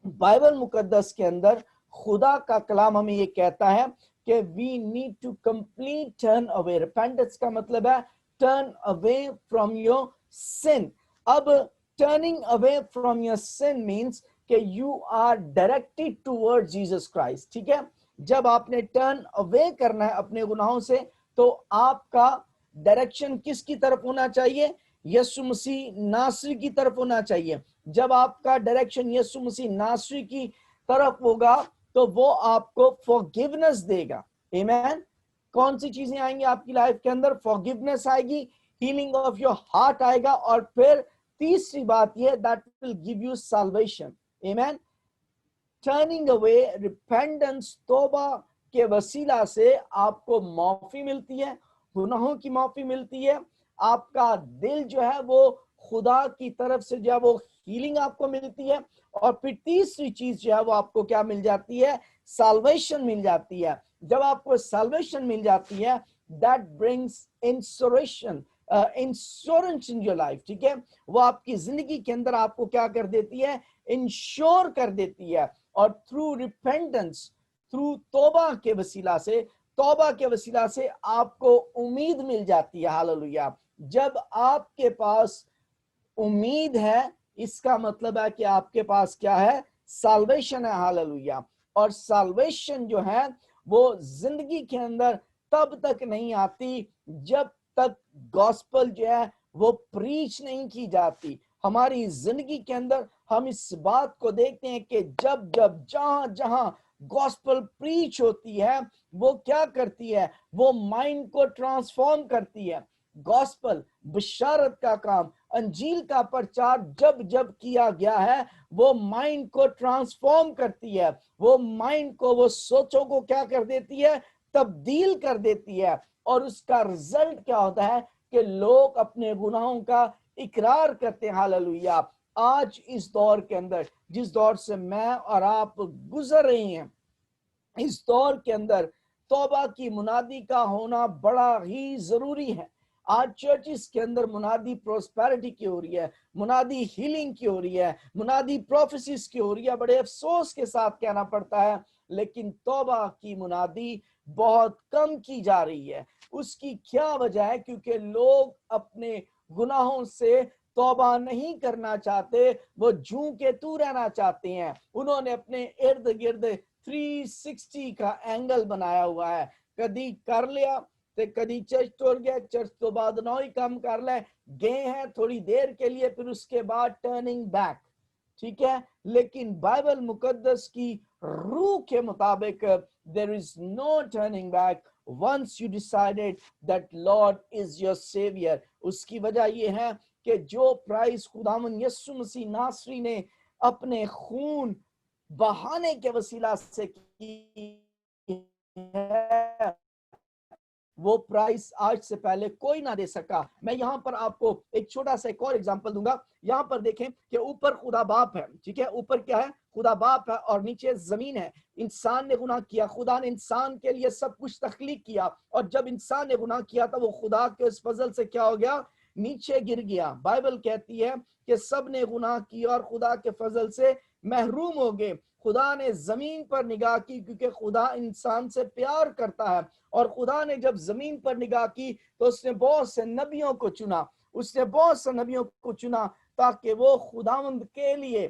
बाइबल मुकद्दस के अंदर खुदा का कलाम हमें ये कहता है कि we need to complete turn away. Repentance का मतलब है turn away from your sin. अब turning away from your sin means कि you are directed towards Jesus Christ, ठीक है। जब आपने टर्न अवे करना है अपने गुनाहों से, तो आपका डायरेक्शन किसकी तरफ होना चाहिए? यीशु मसीह नासरी की तरफ होना चाहिए। जब आपका डायरेक्शन यीशु मसीह नासरी की तरफ होगा तो वो आपको फॉरगिवनेस देगा। आमीन। कौन सी चीजें आएंगी आपकी लाइफ के अंदर? फॉरगिवनेस आएगी, हीलिंग ऑफ योर हार्ट आएगा, और फिर तीसरी बात ये, that will give you salvation. आमीन। टर्निंग अवे, रिपेंटेंस, तौबा के वसीला से आपको माफी मिलती है, गुनाहों की माफी मिलती है। आपका दिल जो है वो खुदा की तरफ से जो है वो हीलिंग आपको मिलती है, और फिर तीसरी चीज जो है वो आपको क्या मिल जाती है? सैल्वेशन मिल जाती है। जब आपको सैल्वेशन मिल जाती है, that brings insurance in your life, ठीक है। वो आपकी जिंदगी के अंदर आपको क्या कर देती है? इंश्योर कर देती है। और थ्रू रिपेंटेंस, थ्रू तौबा के वसीला से आपको उम्मीद मिल जाती है। हालेलुया। जब आपके पास उम्मीद है, इसका मतलब है कि आपके पास क्या है? सैल्वेशन है। हालेलुया। और सैल्वेशन जो है वो जिंदगी के अंदर तब तक नहीं आती जब तक गॉस्पेल जो है वो प्रीच नहीं की जाती। हमारी जिंदगी के अंदर हम इस बात को देखते हैं कि जब जहां जहां गॉस्पेल प्रीच होती है, वो क्या करती है? वो माइंड को ट्रांसफॉर्म करती है। गॉस्पेल, बशारत का काम, अंजील का प्रचार जब किया गया है, वो माइंड को ट्रांसफॉर्म करती है। वो माइंड को, वो सोचों को क्या कर देती है? तब्दील कर देती है। और उसका रिजल्ट क्या होता है कि लोग अपने गुनाहों का इकरार करते हैं। हालेलुया। आज इस दौर के अंदर, जिस दौर से मैं और आप गुजर रहे हैं, इस दौर के अंदर तौबा की मुनादी का होना बड़ा ही जरूरी है। आज चर्चिस के अंदर मुनादी प्रोस्पेरिटी की हो रही है, मुनादी हीलिंग की हो रही है, मुनादी प्रोफेसिस की हो रही है। बड़े अफसोस के साथ कहना पड़ता है, लेकिन तौबा की मुनादी बहुत कम की जा रही है। उसकी क्या वजह है? क्योंकि लोग अपने गुनाहों से तौबा नहीं करना चाहते, वो जूं के तू रहना चाहते हैं। उन्होंने अपने इर्द गिर्द 360 का एंगल बनाया हुआ है। कदी कर लिया ते कदी चर्च तोड़ गया, चर्च तो बाद नौ ही काम कर ले गए हैं थोड़ी देर के लिए, फिर उसके बाद टर्निंग बैक, ठीक है। लेकिन बाइबल मुकद्दस की रूह के मुताबिक there is no turning back once you decided that Lord is your saviour. उसकी वजह यह है कि जो प्राइस खुदावंद यीशु मसीह नासरी ने अपने खून बहाने के वसीला से की है, वो प्राइस आज से पहले कोई ना दे सका। मैं यहाँ पर आपको एक छोटा सा एक और एग्जांपल दूंगा। यहाँ पर देखें कि ऊपर खुदा बाप है, ठीक है, ऊपर क्या है, खुदा बाप है, और नीचे जमीन है। इंसान ने गुनाह किया, खुदा ने इंसान के लिए सब कुछ तख्लीक किया, और जब इंसान ने गुनाह किया तो वो खुदा के उस फजल से क्या हो गया, नीचे गिर गया। बाइबल कहती है कि सब ने गुनाह किया और खुदा के फजल से महरूम हो गए। खुदा ने जमीन पर निगाह की क्योंकि खुदा इंसान से प्यार करता है, और खुदा ने जब जमीन पर निगाह की तो उसने बहुत से नबियों को चुना, उसने बहुत से नबियों को चुना ताकि वो खुदावंद के लिए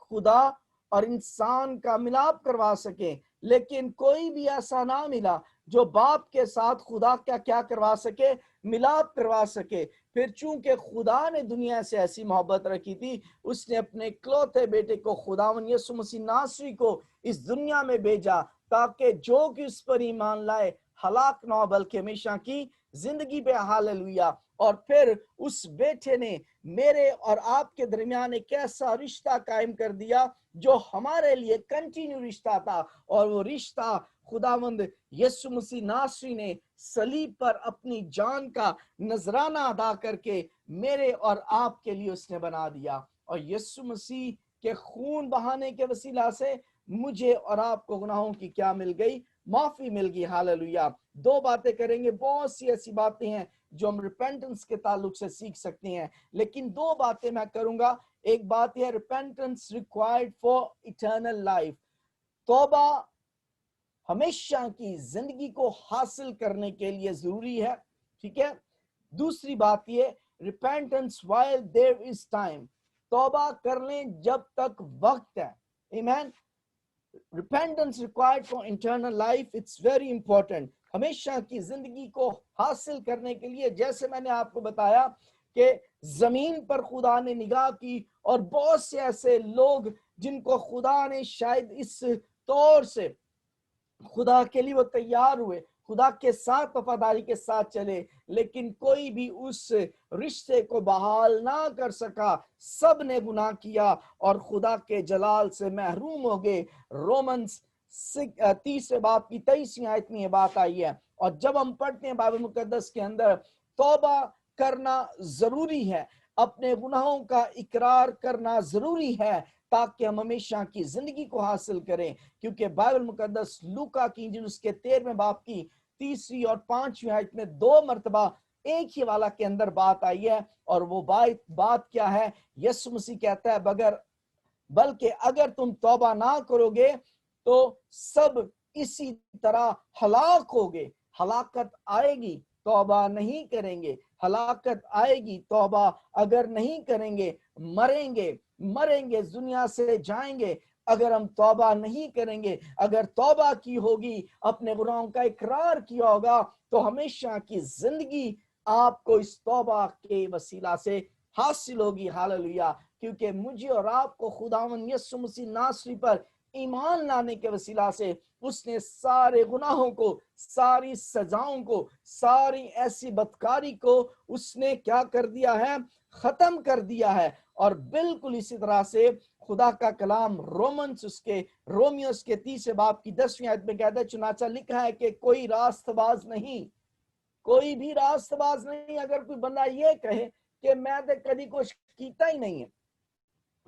खुदा और इंसान का मिलाप करवा सके। लेकिन कोई भी ऐसा ना मिला जो बाप के साथ खुदा का क्या करवा सके, मिलाप करवा सके। फिर चूंकि खुदा ने दुनिया से ऐसी मोहब्बत रखी थी, उसने अपने इकलौते बेटे को खुदावंद यीशु मसीह नासरी को इस दुनिया में भेजा ताकि जो कि उस पर ईमान लाए हलाक न हो बल्कि हमेशा की जिंदगी पे। हालेलुया। और फिर उस बेटे ने मेरे और आपके दरमियान एक ऐसा रिश्ता कायम कर दिया जो हमारे लिए कंटिन्यू रिश्ता था, और वो रिश्ता खुदावंद यीशु मसीह नासरी ने सलीब पर अपनी जान का नजराना अदा करके मेरे और आपके लिए उसने बना दिया। और यीशु मसीह के खून बहाने के वसीला से मुझे और आपको गुनाहों की क्या मिल गई, माफी मिल गई। हालेलुया। दो बातें करेंगे, बहुत सी ऐसी बातें हैं जो हम रिपेंटेंस के ताल्लुक से सीख सकते हैं, लेकिन दो बातें मैं करूंगा। एक बात है repentance required for eternal life, तौबा हमेशा की जिंदगी को हासिल करने के लिए जरूरी है, ठीक है। दूसरी बात ये repentance while there is time, तौबा कर लें जब तक वक्त है। आमीन। repentance required for eternal life, it's very important। हमेशा की जिंदगी को हासिल करने के लिए, जैसे मैंने आपको बताया कि जमीन पर खुदा ने निगाह की, और बहुत से ऐसे लोग जिनको खुदा ने शायद इस तौर से खुदा के लिए वो तैयार हुए, खुदा के साथ वफादारी के साथ चले, लेकिन कोई भी उस रिश्ते को बहाल ना कर सका। सब ने गुनाह किया और खुदा के जलाल से महरूम हो गए। रोमन्स 30 बाब की 23वीं आयत में ये बात आई है। और जब हम पढ़ते हैं बाइबल मुकद्दस के अंदर, तौबा करना जरूरी है, अपने गुनाहों का इकरार करना जरूरी है ताकि हम हमेशा की जिंदगी को हासिल करें। क्योंकि बाइबल मुकद्दस लूका की इंजील उसके 13वें बाब की 3री और 5वीं आयत में 2 मरतबा एक ही वाला के अंदर बात आई है। और वो बात क्या है, यीशु मसीह कहता है बल्कि अगर तुम तौबा ना करोगे तो सब इसी तरह हलाक होगे। हलाकत आएगी तौबा नहीं करेंगे, हलाकत आएगी तौबा अगर नहीं करेंगे, मरेंगे, दुनिया से जाएंगे अगर हम तौबा नहीं करेंगे। अगर तौबा की होगी, अपने गुनाहों का इकरार किया होगा, तो हमेशा की जिंदगी आपको इस तौबा के वसीला से हासिल होगी। हालेलुया। क्योंकि मुझे और आपको खुदावंद यीशु मसीह नासरी पर ईमान लाने के वसीला से उसने सारे गुनाहों को, सारी सजाओं को, सारी ऐसी बदकारी को उसने क्या कर दिया है, खत्म कर दिया है। और बिल्कुल इसी तरह से खुदा का कलाम रोमियोस के 3 बाब की 10वीं आयत में कहता है, चुनाचा लिखा है कि कोई रास्तबाज नहीं, कोई भी रास्तबाज नहीं। अगर कोई बंदा ये कहे कि मैं तो कभी कुछ कीता ही नहीं है,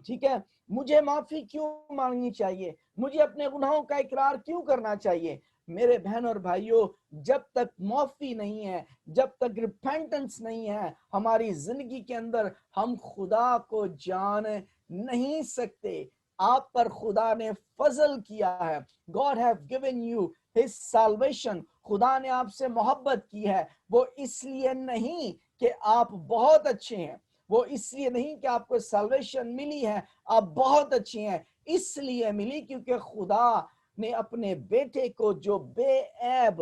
ठीक है, मुझे माफी क्यों मांगनी चाहिए, मुझे अपने गुनाहों का इकरार क्यों करना चाहिए। मेरे बहन और भाइयों, जब तक माफी नहीं है, जब तक रिपेंटेंस नहीं है हमारी जिंदगी के अंदर, हम खुदा को जान नहीं सकते। आप पर खुदा ने फजल किया है। God have given you his salvation. खुदा ने आपसे मोहब्बत की है, वो इसलिए नहीं कि आप बहुत अच्छे हैं, वो इसलिए नहीं कि आपको सल्वेशन मिली है, आप बहुत अच्छे हैं, इसलिए मिली क्योंकि खुदा ने अपने बेटे को जो बेऐब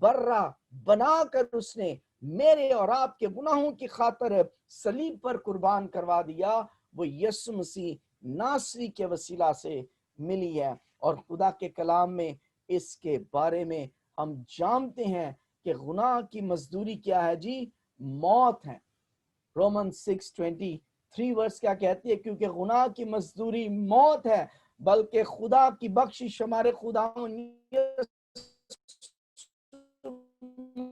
बर्रा बनाकर उसने मेरे और आपके गुनाहों की खातिर सलीब पर कुर्बान करवा दिया, वो यीशु मसीह नासरी के वसीला से मिली है। और खुदा के कलाम में इसके बारे में हम जानते हैं कि गुनाह की मजदूरी क्या है जी? मौत है। रोमन 6:23 वर्स क्या कहती है? क्योंकि गुनाह की मजदूरी मौत है, बल्कि खुदा की बख्शिश हमारे खुदा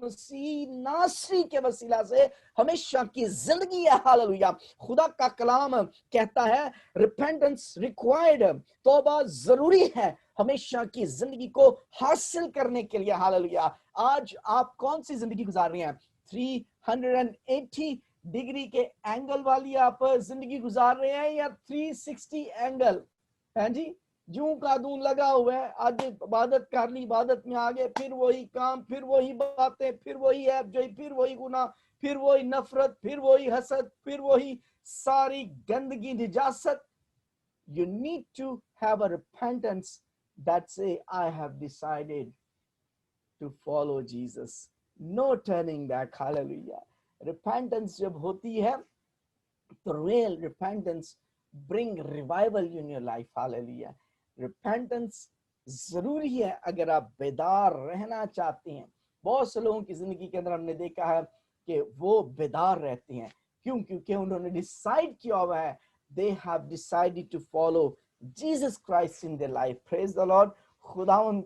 मसीह नासरी के वसीला से हमेशा की जिंदगी है। हालेलुया। खुदा का कलाम कहता है रिपेंटेंस रिक्वायर्ड, तौबा जरूरी है हमेशा की जिंदगी को हासिल करने के लिए। हालेलुया। आज आप कौन सी जिंदगी गुजार रहे हैं? 380 डिग्री के एंगल वाली आप जिंदगी गुजार रहे हैं या 360 एंगल? हैं जी, जूं का दूं लगा हुआ है, आज इबादत कर ली, इबादत में आगे फिर वही काम, फिर वही बातें, फिर वही ऐबजोई, फिर वही गुनाह, फिर वही नफरत, फिर वही हसद, फिर वही सारी गंदगी निजासत। You need to have a repentance that say, I have decided to follow Jesus. No turning back. Hallelujah. Repentance जब होती है तो real repentance bring revival in your life. Hallelujah. Repentance जरूरी है अगर आप बेदार रहना चाहते हैं। बहुत से लोगों की जिंदगी के अंदर हमने देखा है कि वो बेदार रहते हैं। क्यों? क्योंकि उन्होंने डिसाइड किया हुआ है, they have decided to follow Jesus Christ in their life. Praise the Lord. खुदावंद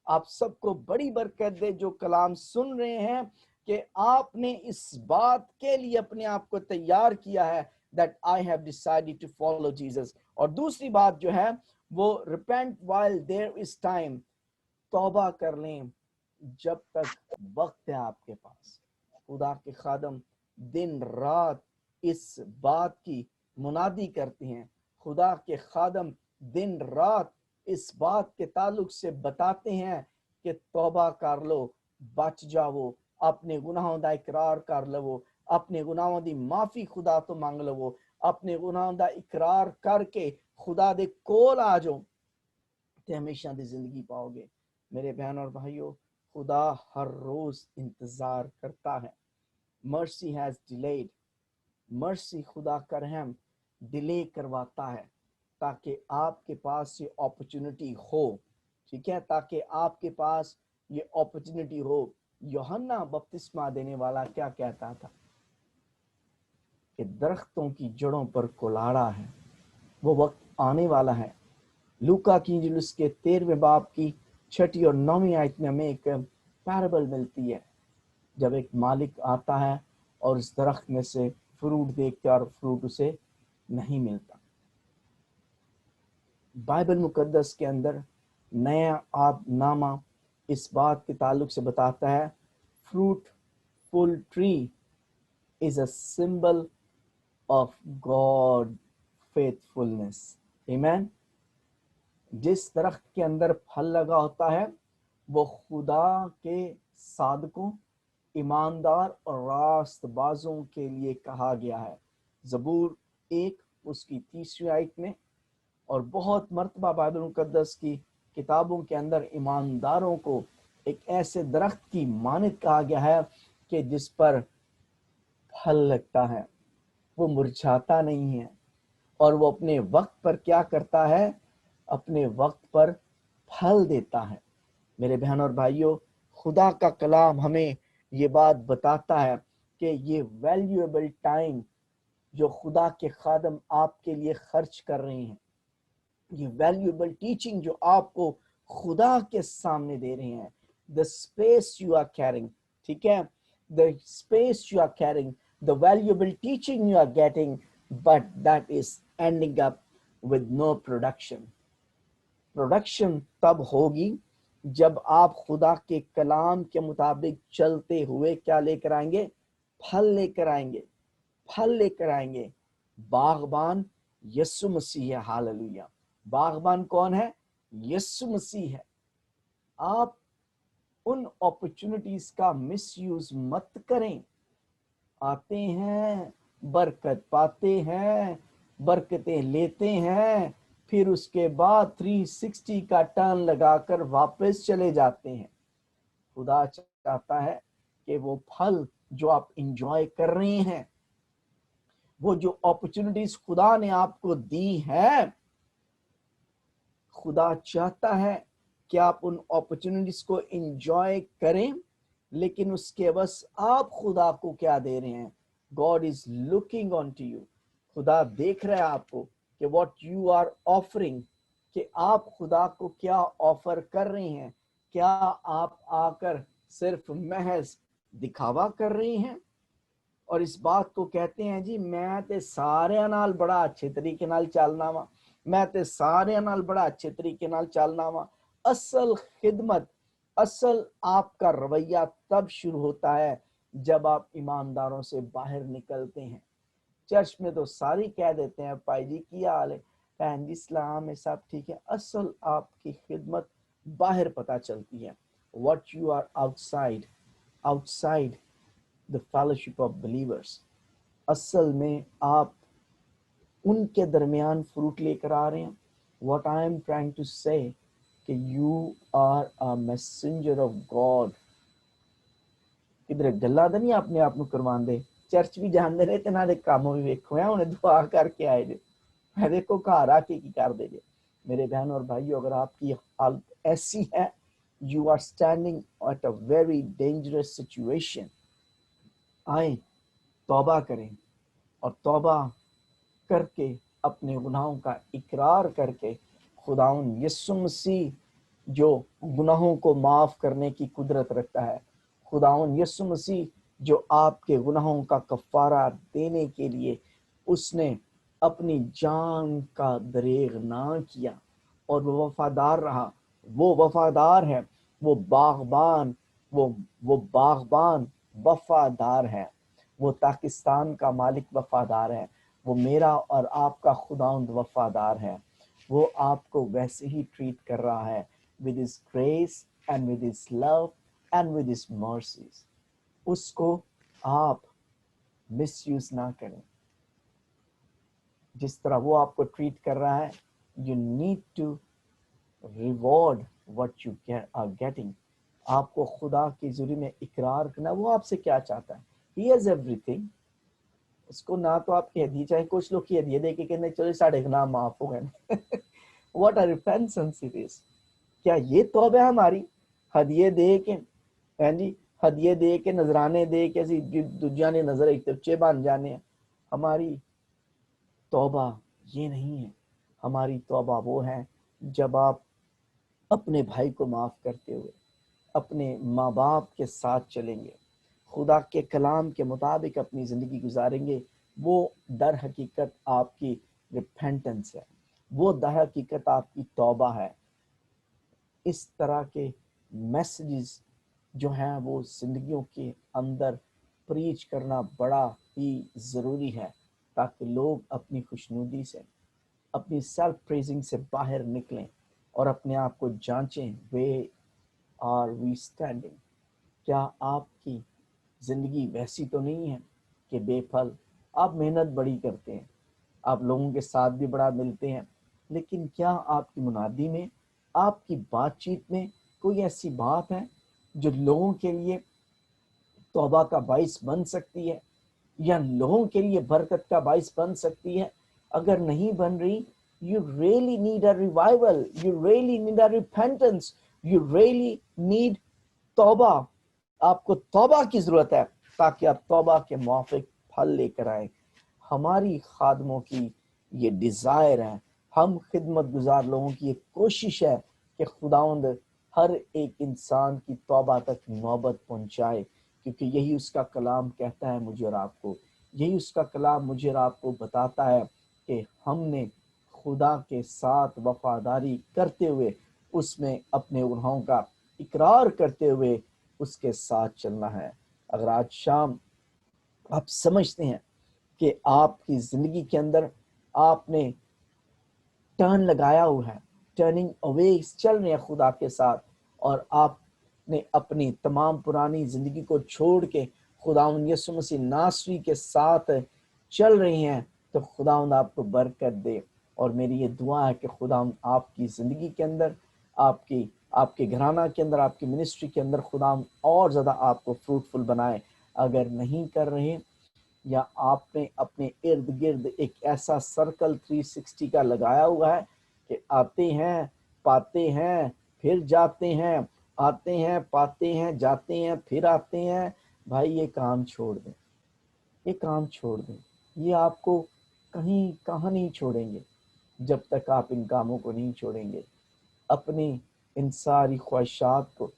आप सबको बड़ी बरकत दे जो कलाम सुन रहे हैं, कि आपने इस बात के लिए अपने आप को तैयार किया है that I have decided to follow Jesus. और दूसरी बात जो है वो repent while there is time. तौबा कर लें जब तक वक्त है आपके पास। खुदा के खादम दिन रात इस बात की मुनादी करते हैं। खुदा के खादम दिन रात इस बात के ताल्लुक से बताते हैं कि तौबा कर लो, बच जाओ, अपने गुनाहों दा इकरार कर लो, अपने गुनाहों दी माफी खुदा तो मांग लो, अपने गुनाहों दा इकरार करके खुदा दे कोल आ जाओ ते हमेशा दी जिंदगी पाओगे। मेरे बहन और भाइयों, खुदा हर रोज इंतजार करता है। मर्सी हैज डिलेड, मर्सी खुदा का रहम डिले करवाता है ताकि आपके पास ये अपॉर्चुनिटी हो। ठीक है, ताकि आपके पास ये अपॉर्चुनिटी हो। यूहन्ना बपतिस्मा देने वाला क्या कहता था कि दरख्तों की जड़ों पर कुल्हाड़ा है, वो वक्त आने वाला है। लूका की इंजील उसके 13वें बाब की 6 और 9वीं आयत में हमें एक पैराबल मिलती है, जब एक मालिक आता है और इस दरख्त में से फ्रूट देखते और फ्रूट उसे नहीं मिलता। बाइबल मुकद्दस के अंदर नया आदनामा इस बात के ताल्लुक से बताता है, fruitful tree is a symbol of God faithfulness. आमीन। जिस दरख्त के अंदर फल लगा होता है वो खुदा के सादकों, ईमानदार और रास्तबाजों के लिए कहा गया है। ज़बूर 1 उसकी 3वीं आयत में। और बहुत मर्तबा बाइबल मुकद्दस की किताबों के अंदर ईमानदारों को एक ऐसे दरख्त की मानद कहा गया है कि जिस पर फल लगता है, वो मुरझाता नहीं है, और वो अपने वक्त पर क्या करता है? अपने वक्त पर फल देता है। मेरे बहन और भाइयों, खुदा का कलाम हमें ये बात बताता है कि ये वैल्यूएबल टाइम जो खुदा के खादम आपके लिए खर्च कर रहे हैं, ये वैल्यूएबल टीचिंग जो आपको खुदा के सामने दे रहे हैं, the space you are carrying, ठीक है, the space you are carrying, the valuable teaching you are getting, but that is ending up with no production. Production तब होगी जब आप खुदा के कलाम के मुताबिक चलते हुए क्या लेकर आएंगे? फल लेकर आएंगे, फल लेकर आएंगे। बागबान यीशु मसीह है। हालेलुया। बागबान कौन है? यीशु मसीह है। आप उन अपॉर्चुनिटीज का मिसयूज मत करें। आते हैं बरकत पाते हैं, बरकतें लेते हैं, फिर उसके बाद 360 का टर्न लगाकर वापस चले जाते हैं। खुदा चाहता है कि वो फल जो आप इंजॉय कर रहे हैं, वो जो अपॉर्चुनिटीज खुदा ने आपको दी है, खुदा चाहता है कि आप उन अपॉर्चुनिटीज को एंजॉय करें, लेकिन उसके बस आप खुदा को क्या दे रहे हैं। God is looking on to you. खुदा देख रहा है आपको कि व्हाट यू आर ऑफरिंग, कि आप खुदा को क्या ऑफर कर रहे हैं। क्या आप आकर सिर्फ महज दिखावा कर रहे हैं और इस बात को कहते हैं जी मैं ते सारे नाल बड़ा अच्छे तरीके नाल चलना वा, मैं ते सारे नाल बड़ा अच्छे तरीके नाल चलना वा। असल खिदमत, असल आपका रवैया तब शुरू होता है जब आप ईमानदारों से बाहर निकलते हैं। चर्च में तो सारी कह देते हैं भाई जी की हाल है, भैन जी सलाम है, सब ठीक है। असल आपकी खिदमत बाहर पता चलती है। What you are outside, outside the fellowship of believers. असल में आप उनके दरमियान फ्रूट लेकर आ रहे हैं। What I am trying to say कि you are a messenger of God. किधर गल्ला तो नहीं अपने आप को करवांदे, चर्च भी जाते रहे, नाले काम भी वेखो है, उन्हें दुआ करके आए जे, मैं देखो घर आके की कर दे जे। मेरे बहन और भाइयों, अगर आपकी हालत ऐसी है, you are standing at a very dangerous situation, आए तौबा करें और तौबा करके अपने गुनाहों का इकरार करके खुदाउन यीशु मसीह जो गुनाहों को माफ करने की कुदरत रखता है, खुदाउन यीशु मसीह जो आपके गुनाहों का कफारा देने के लिए उसने अपनी जान का दरेग ना किया और वो वफादार रहा, वो वफादार है, वो बागबान, वो बागबान वफादार है, वो पाकिस्तान का मालिक वफादार है, वो मेरा और आपका खुदावंद वफादार है। वो आपको वैसे ही ट्रीट कर रहा है, with his grace and with his love and with his mercies। उसको आप मिसयूज ना करें। जिस तरह वो आपको ट्रीट कर रहा है, you need to reward what you are getting। आपको खुदा की जुरी में इकरार करना। वो आपसे क्या चाहता है? He has everything। उसको ना तो आप कह दी, चाहे कुछ लोग कह दिए दे के कहने चलो साढ़े गुनाह माफ हो गए। What are repentance it is. क्या ये तौबा है हमारी? हदिये दे के, हैं जी, हदिये दे के, नजराने दे के असी दूजिया ने नजर एक तच्चे बन जाने हैं। हमारी तौबा ये नहीं है। हमारी तौबा वो है जब आप अपने भाई को माफ करते हुए अपने माँ बाप के साथ चलेंगे, खुदा के कलाम के मुताबिक अपनी ज़िंदगी गुजारेंगे। वो दर हकीकत आपकी रिपेंटेंस है, वो दर हकीकत आपकी तौबा है। इस तरह के मैसेजेस जो हैं वो ज़िंदगियों के अंदर प्रीच करना बड़ा ही ज़रूरी है, ताकि लोग अपनी खुशनुदी से, अपनी सेल्फ प्रेजिंग से बाहर निकलें और अपने आप को जांचें, वे आर वी स्टैंडिंग। क्या आपकी जिंदगी वैसी तो नहीं है कि बेफल? आप मेहनत बड़ी करते हैं, आप लोगों के साथ भी बड़ा मिलते हैं, लेकिन क्या आपकी मुनादी में, आपकी बातचीत में कोई ऐसी बात है जो लोगों के लिए तौबा का बाइस बन सकती है या लोगों के लिए बरकत का बाइस बन सकती है? अगर नहीं बन रही, you really need a revival, you really need a repentance, you really need तौबा। आपको तौबा की जरूरत है ताकि आप तौबा के मुआफिक फल लेकर आए। हमारी खादमों की ये डिजायर है, हम खिदमत गुजार लोगों की ये कोशिश है कि खुदावंद हर एक इंसान की तौबा तक नौबत पहुंचाए, क्योंकि यही उसका कलाम कहता है मुझे और आपको। यही उसका कलाम मुझे और आपको बताता है कि हमने खुदा के साथ वफादारी करते हुए, उसमें अपने गुनाहों का इकरार करते हुए उसके साथ चलना है। अगर आज शाम आप समझते हैं कि आपकी जिंदगी के अंदर आपने टर्न लगाया हुआ है, टर्निंग अवे चल रहे हैं खुदा के साथ, और आपने अपनी तमाम पुरानी जिंदगी को छोड़ के खुदावंद यीशु मसीह नासरी के साथ चल रही हैं, तो खुदावंद आपको बरकत दे। और मेरी ये दुआ है कि खुदावंद आपकी ज़िंदगी के अंदर, आपके घराना के अंदर, आपकी मिनिस्ट्री के अंदर खुदावंद और ज़्यादा आपको फ्रूटफुल बनाए। अगर नहीं कर रहे, या आपने अपने इर्द गिर्द एक ऐसा सर्कल 360 का लगाया हुआ है कि आते हैं, पाते हैं, फिर जाते हैं, आते हैं, पाते हैं, जाते हैं, फिर आते हैं, भाई ये काम छोड़ दें, ये काम छोड़ दें। ये आपको कहाँ नहीं छोड़ेंगे जब तक आप इन कामों को नहीं छोड़ेंगे। अपनी इन सारी ख्वाहिशात को,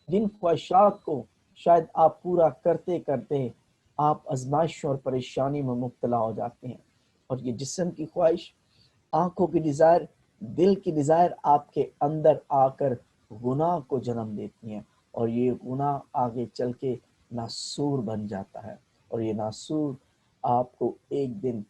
जिन ख्वाहिशात को शायद आप पूरा करते करते आप आजमाइश और परेशानी में मुब्तला हो जाते हैं। और ये जिस्म की ख्वाहिश, आंखों की डिज़ायर, दिल की डिज़ायर आपके अंदर आकर गुनाह को जन्म देती हैं। और ये गुनाह आगे चल के नासूर बन जाता है। और ये नासूर आपको एक दिन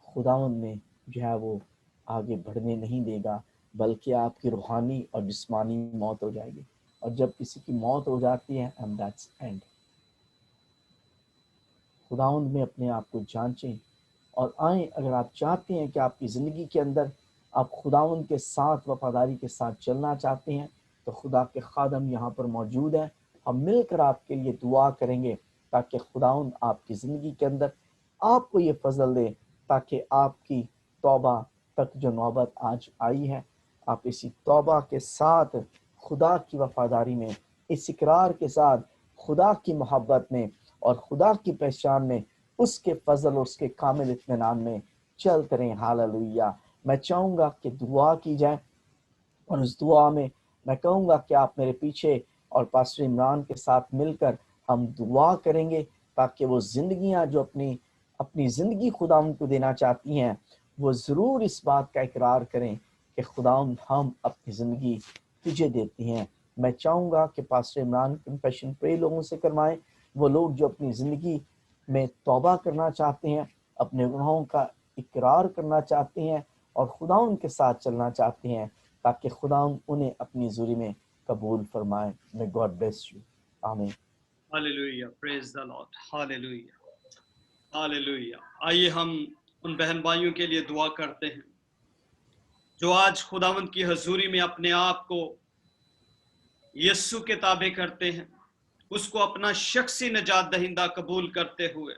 खुदावंद में जो है वो आगे बढ़ने नहीं देगा, बल्कि आपकी रूहानी और जिस्मानी मौत हो जाएगी। और जब किसी की मौत हो जाती है, एंड दैट्स एंड। खुदावंद में अपने आप को जांचें और आए। अगर आप चाहते हैं कि आपकी ज़िंदगी के अंदर आप खुदावंद के साथ वफादारी के साथ चलना चाहते हैं, तो खुदा के खादम यहाँ पर मौजूद हैं। हम मिलकर आपके लिए दुआ करेंगे ताकि खुदावंद आपकी ज़िंदगी के अंदर आपको ये फजल दे, ताकि आपकी तौबा तक जो नौबत आज आई है, आप इसी तौबा के साथ खुदा की वफादारी में, इस इकरार के साथ खुदा की मोहब्बत में और खुदा की पहचान में, उसके फजल और उसके कामिल इत्मीनान में चलते रहें। हालेलुया। मैं चाहूँगा कि दुआ की जाए, और उस दुआ में मैं कहूँगा कि आप मेरे पीछे और पास्टर इमरान के साथ मिलकर हम दुआ करेंगे, ताकि वो जिंदगियाँ जो अपनी ज़िंदगी खुदावंद को देना चाहती हैं, वो ज़रूर इस बात का इकरार करें कि खुदावंद हम अपनी ज़िंदगी तुझे देते हैं। मैं चाहूँगा कि पास्टर इमरान कन्फेशन प्रे लोगों से करवाएं, वो लोग जो अपनी ज़िंदगी में तौबा करना चाहते हैं, अपने गुनाहों का इकरार करना चाहते हैं और खुदावंद के साथ चलना चाहते हैं, ताकि खुदावंद उन्हें अपनी ज़ुरी में कबूल फरमाए। May God bless you. आमीन। Hallelujah, praise the Lord, hallelujah, hallelujah. आइए हम उन बहन भाइयों के लिए दुआ करते हैं जो आज खुदावंद की हजूरी में अपने आप को यीशु के ताबे करते हैं, उसको अपना शख्सी निजात दहिंदा कबूल करते हुए,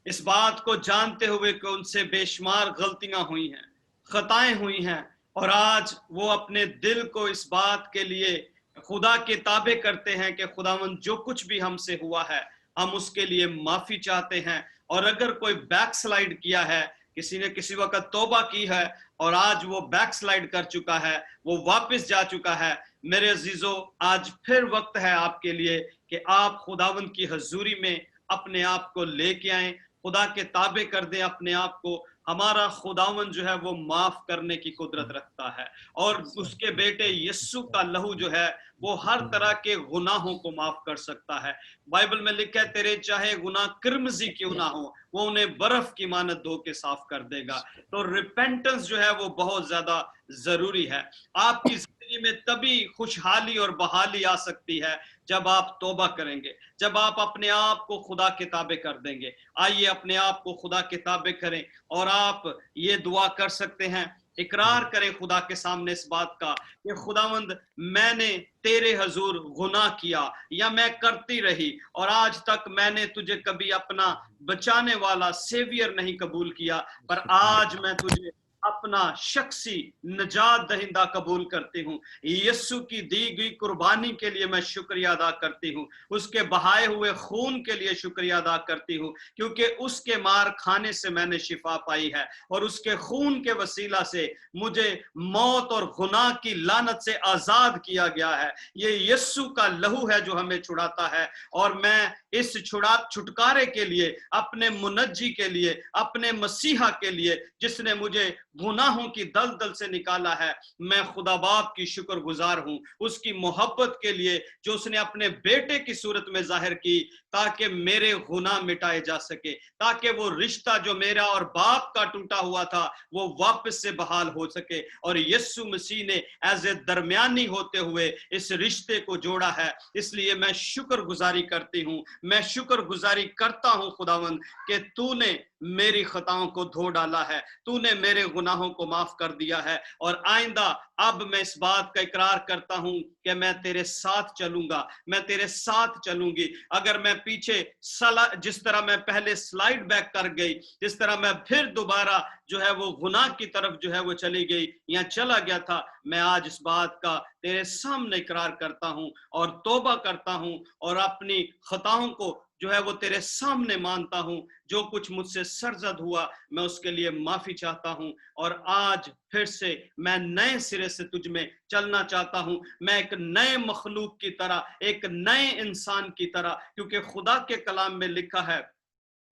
इस बात को जानते हुए कि उनसे बेशुमार गलतियां हुई हैं, खताएं हुई हैं, और आज वो अपने दिल को इस बात के लिए खुदा के ताबे करते हैं कि खुदावंद जो कुछ भी हमसे हुआ है, हम उसके लिए माफी चाहते हैं। और अगर कोई बैकस्लाइड किया है, किसी ने किसी वक्त तौबा की है और आज वो बैकस्लाइड कर चुका है, वो वापस जा चुका है, मेरे अजीजों, आज फिर वक्त है आपके लिए कि आप खुदावंद की हजूरी में अपने आप को लेके आए, खुदा के ताबे कर दें अपने आप को। हमारा खुदावंद जो है वो माफ करने की कुदरत रखता है, और उसके बेटे यीशु का लहू जो है वो हर तरह के गुनाहों को माफ कर सकता है। बाइबल में लिखा है, तेरे चाहे गुनाह किरमजी क्यों ना हो, वो उन्हें बर्फ की मानत धो के साफ कर देगा। तो रिपेंटेंस जो है वो बहुत ज्यादा जरूरी है। आपकी जिंदगी में तभी खुशहाली और बहाली आ सकती है जब आप तौबा करेंगे, जब आप अपने आप को खुदा के ताबे कर देंगे। आइए अपने आप को खुदा के ताबे करें, और आप ये दुआ कर सकते हैं, इकरार करें खुदा के सामने इस बात का कि खुदावंद, मैंने तेरे हजूर गुनाह किया या मैं करती रही, और आज तक मैंने तुझे कभी अपना बचाने वाला सेवियर नहीं कबूल किया, पर आज मैं तुझे अपना शख्सी निजात दहिंदा कबूल करती हूँ। यीशु की दी गई कुर्बानी के लिए मैं शुक्रिया अदा करती हूँ, उसके बहाए हुए खून के लिए शुक्रिया अदा करती हूँ, क्योंकि उसके मार खाने से मैंने शिफा पाई है, और उसके खून के वसीला से मुझे मौत और गुनाह की लानत से आजाद किया गया है। ये यीशु का लहू है जो हमें छुड़ाता है, और मैं इस छुटकारे के लिए, अपने मुनज्जी के लिए, अपने मसीहा के लिए जिसने मुझे गुनाहों की दलदल से निकाला है, मैं खुदा बाप की शुक्रगुजार हूं, उसकी मोहब्बत के लिए जो उसने अपने बेटे की सूरत में जाहिर की, ताकि मेरे गुनाह मिटाए जा सके, ताकि वो रिश्ता जो मेरा और बाप का टूटा हुआ था वो वापस से बहाल हो सके। और यीशु मसीह ने एज ए दरमियानी होते हुए इस रिश्ते को जोड़ा है। इसलिए मैं शुक्रगुजारी करती हूँ, मैं शुक्रगुजारी करता हूँ खुदावंद कि तूने मेरी खताओं को धो डाला है, तूने मेरे गुनाहों को माफ कर दिया है। और आइंदा अब मैं इस बात का इकरार करता हूं कि मैं तेरे साथ चलूंगा, मैं तेरे साथ चलूंगी। अगर मैं पीछे जिस तरह मैं पहले स्लाइड बैक कर गई, जिस तरह मैं फिर दोबारा जो है वो गुनाह की तरफ जो है वो चली गई या चला गया था, मैं आज इस बात का तेरे सामने इकरार करता हूं और तौबा करता हूं और अपनी खताओं को जो है वो तेरे सामने मानता हूं। जो कुछ मुझसे सरजद हुआ मैं उसके लिए माफी चाहता हूं और आज फिर से मैं नए सिरे से तुझ में चलना चाहता हूं। मैं एक नए मखलूक की तरह, एक नए इंसान की तरह, क्योंकि खुदा के कलाम में लिखा है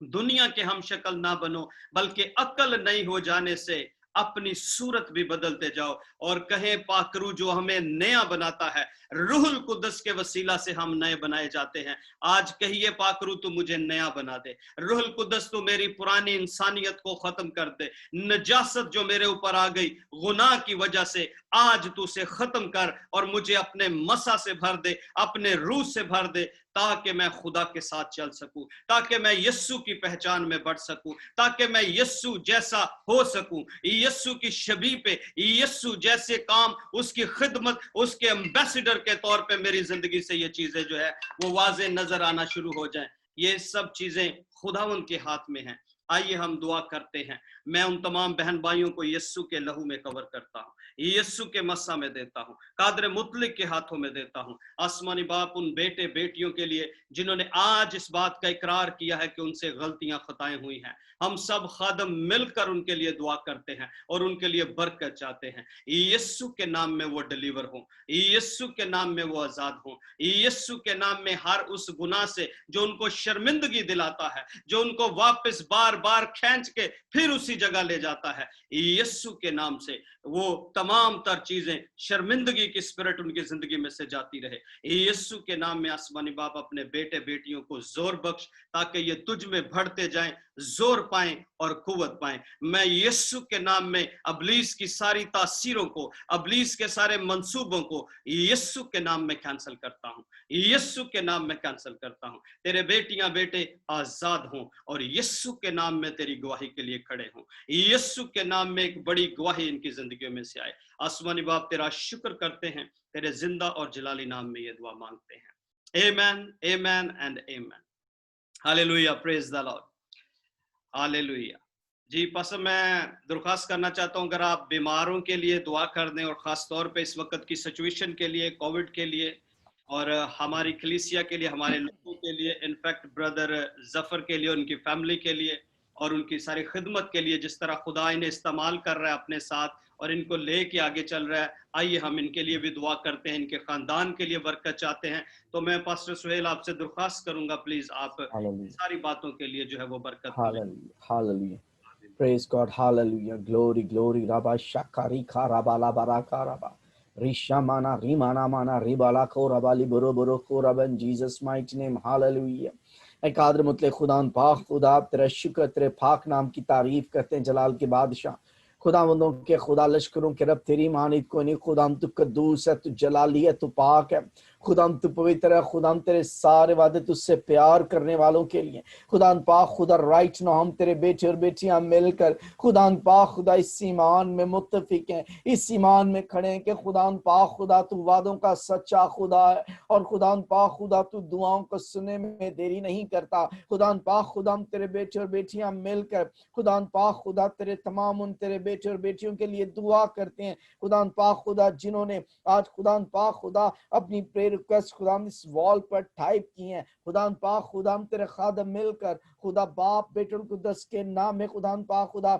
दुनिया के हम शक्ल ना बनो बल्कि अक्ल नहीं हो जाने से अपनी सूरत भी बदलते जाओ। और कहे पाकरू जो हमें नया बनाता है, रूहुल कुद्दस के वसीला से हम नए बनाए जाते हैं। आज कहिए पाकरू तू मुझे नया बना दे, रूहुल कुद्दस तू मेरी पुरानी इंसानियत को खत्म कर दे। नजासत जो मेरे ऊपर आ गई गुनाह की वजह से, आज तू उसे खत्म कर और मुझे अपने मसा से भर दे, अपने रूह से भर दे, ताकि मैं खुदा के साथ चल सकूं, ताकि मैं यस्सु की पहचान में बढ़ सकूं, ताकि मैं यस्सु जैसा हो सकूं, यस्सु की शबी पे यस्सु जैसे काम, उसकी खिदमत, उसके एम्बेसडर के तौर पे मेरी जिंदगी से ये चीजें जो है वो वाज़े नजर आना शुरू हो जाएं। ये सब चीजें खुदावंद के हाथ में हैं। आइए हम दुआ करते हैं। मैं उन तमाम बहन भाइयों को यस्सु के लहू में कवर करता हूं, यस्सु के मस्सा में देता हूं, कादर मुतलिक के हाथों में देता हूं। आसमानी बाप उन बेटे बेटियों के लिए जिन्होंने आज इस बात का इकरार किया है कि उनसे गलतियां खताएं हुई हैं, हम सब खादम मिलकर उनके लिए दुआ करते हैं और उनके लिए बरकत चाहते हैं। यस्सु के नाम में वो डिलीवर हो, यस्सु के नाम में वो आजाद हो, यस्सु के नाम में हर उस गुनाह से जो उनको शर्मिंदगी दिलाता है, जो उनको वापस बार बार खींच के फिर उसी जगह ले जाता है, यस्सु के नाम से वो तमाम तर चीजें, शर्मिंदगी की स्पिरिट उनकी जिंदगी में से जाती रहे। यस्सु के नाम में आसमानी बाप अपने बेटे बेटियों को जोर बख्श, ताकि ये तुझ में बढ़ते जाएं, जोर पाएं और कुव्वत पाएं। मैं यस्सु के नाम में अबलीस की सारी तासीरों को, अबलीस के सारे मंसूबों को यस्सु के नाम में कैंसिल करता हूं, यस्सु के नाम में कैंसिल करता हूं। तेरे बेटियां बेटे आजाद हों और यस्सु के नाम में तेरी गवाही के लिए खड़े हों, यस्सु के नाम में एक बड़ी गवाही इनकी जिंदगियों में से आए। आसमानी बाप तेरा शुक्र करते हैं, तेरे जिंदा और जलाली नाम में ये दुआ मांगते हैं। Amen, amen and amen. Hallelujah, praise the Lord, hallelujah. जी पास्टर, मैं दरख्वास्त करना चाहता हूं अगर आप बीमारों के लिए दुआ कर दें, और खास तौर पे इस वक्त की सिचुएशन के लिए, कोविड के लिए, और हमारी कलीसिया के लिए, हमारे लोगों के लिए, इनफैक्ट ब्रदर जफर के लिए, उनकी फैमिली के लिए और उनकी सारी खिदमत के लिए, जिस तरह खुदा इन्हें इस्तेमाल कर रहा है अपने साथ और इनको लेके आगे चल रहा है। आइए हम इनके लिए भी दुआ करते हैं, इनके खानदान के लिए बरकत चाहते हैं। तो मैं पास्टर सुहेल आपसे दरख्वास्त करूंगा, प्लीज आप सारी बातों के लिए जो है वो बरकत। Hallelujah, praise God, hallelujah, glory, glory, Rabba Shakari Karabala Baraka Rabba Rishamana Rimana Mana Ribala Ko Rabali Boro Boro Ko Rabba, in Jesus' mighty name, hallelujah। कादर मुतले खुदान पाक खुदा, तेरा शुक्र, तेरे पाक नाम की तारीफ करते हैं, जलाल के बादशाह, खुदावंदों के खुदा, लश्करों के रब, तेरी मानित को नहीं। खुदाम तू कद्दूस है, तू जलाली है, तू पाक है, खुदाम तू पवित्र है। खुदाम तेरे सारे वादे तुझसे प्यार करने वालों के लिए खुदान पाक खुदा, राइट नो हम तेरे बेटे और बेटियां मिलकर खुदान पाक खुदा इस ईमान में मुत्तफिक हैं, इस ईमान में खड़े हैं कि खुदान पाक खुदा तू वादों का सच्चा खुदा है और खुदान पाक खुदा तू दुआओं को सुनने में देरी नहीं करता। खुदान पाक खुदा, हम तेरे बेटे और बेटियां मिलकर खुदान पाक खुदा तेरे तमाम उन तेरे बेटे और बेटियों के लिए दुआ करते हैं। खुदान पाक खुदा, जिन्होंने आज खुदान पाक खुदा अपनी प्रेयर रिक्वेस्ट खुदा इस वॉल पर टाइप की हैं, खुदान पाक खुदा तेरे खादम मिलकर खुदा बाप बेटे और कुद्दस के नाम में खुदान पाक खुदा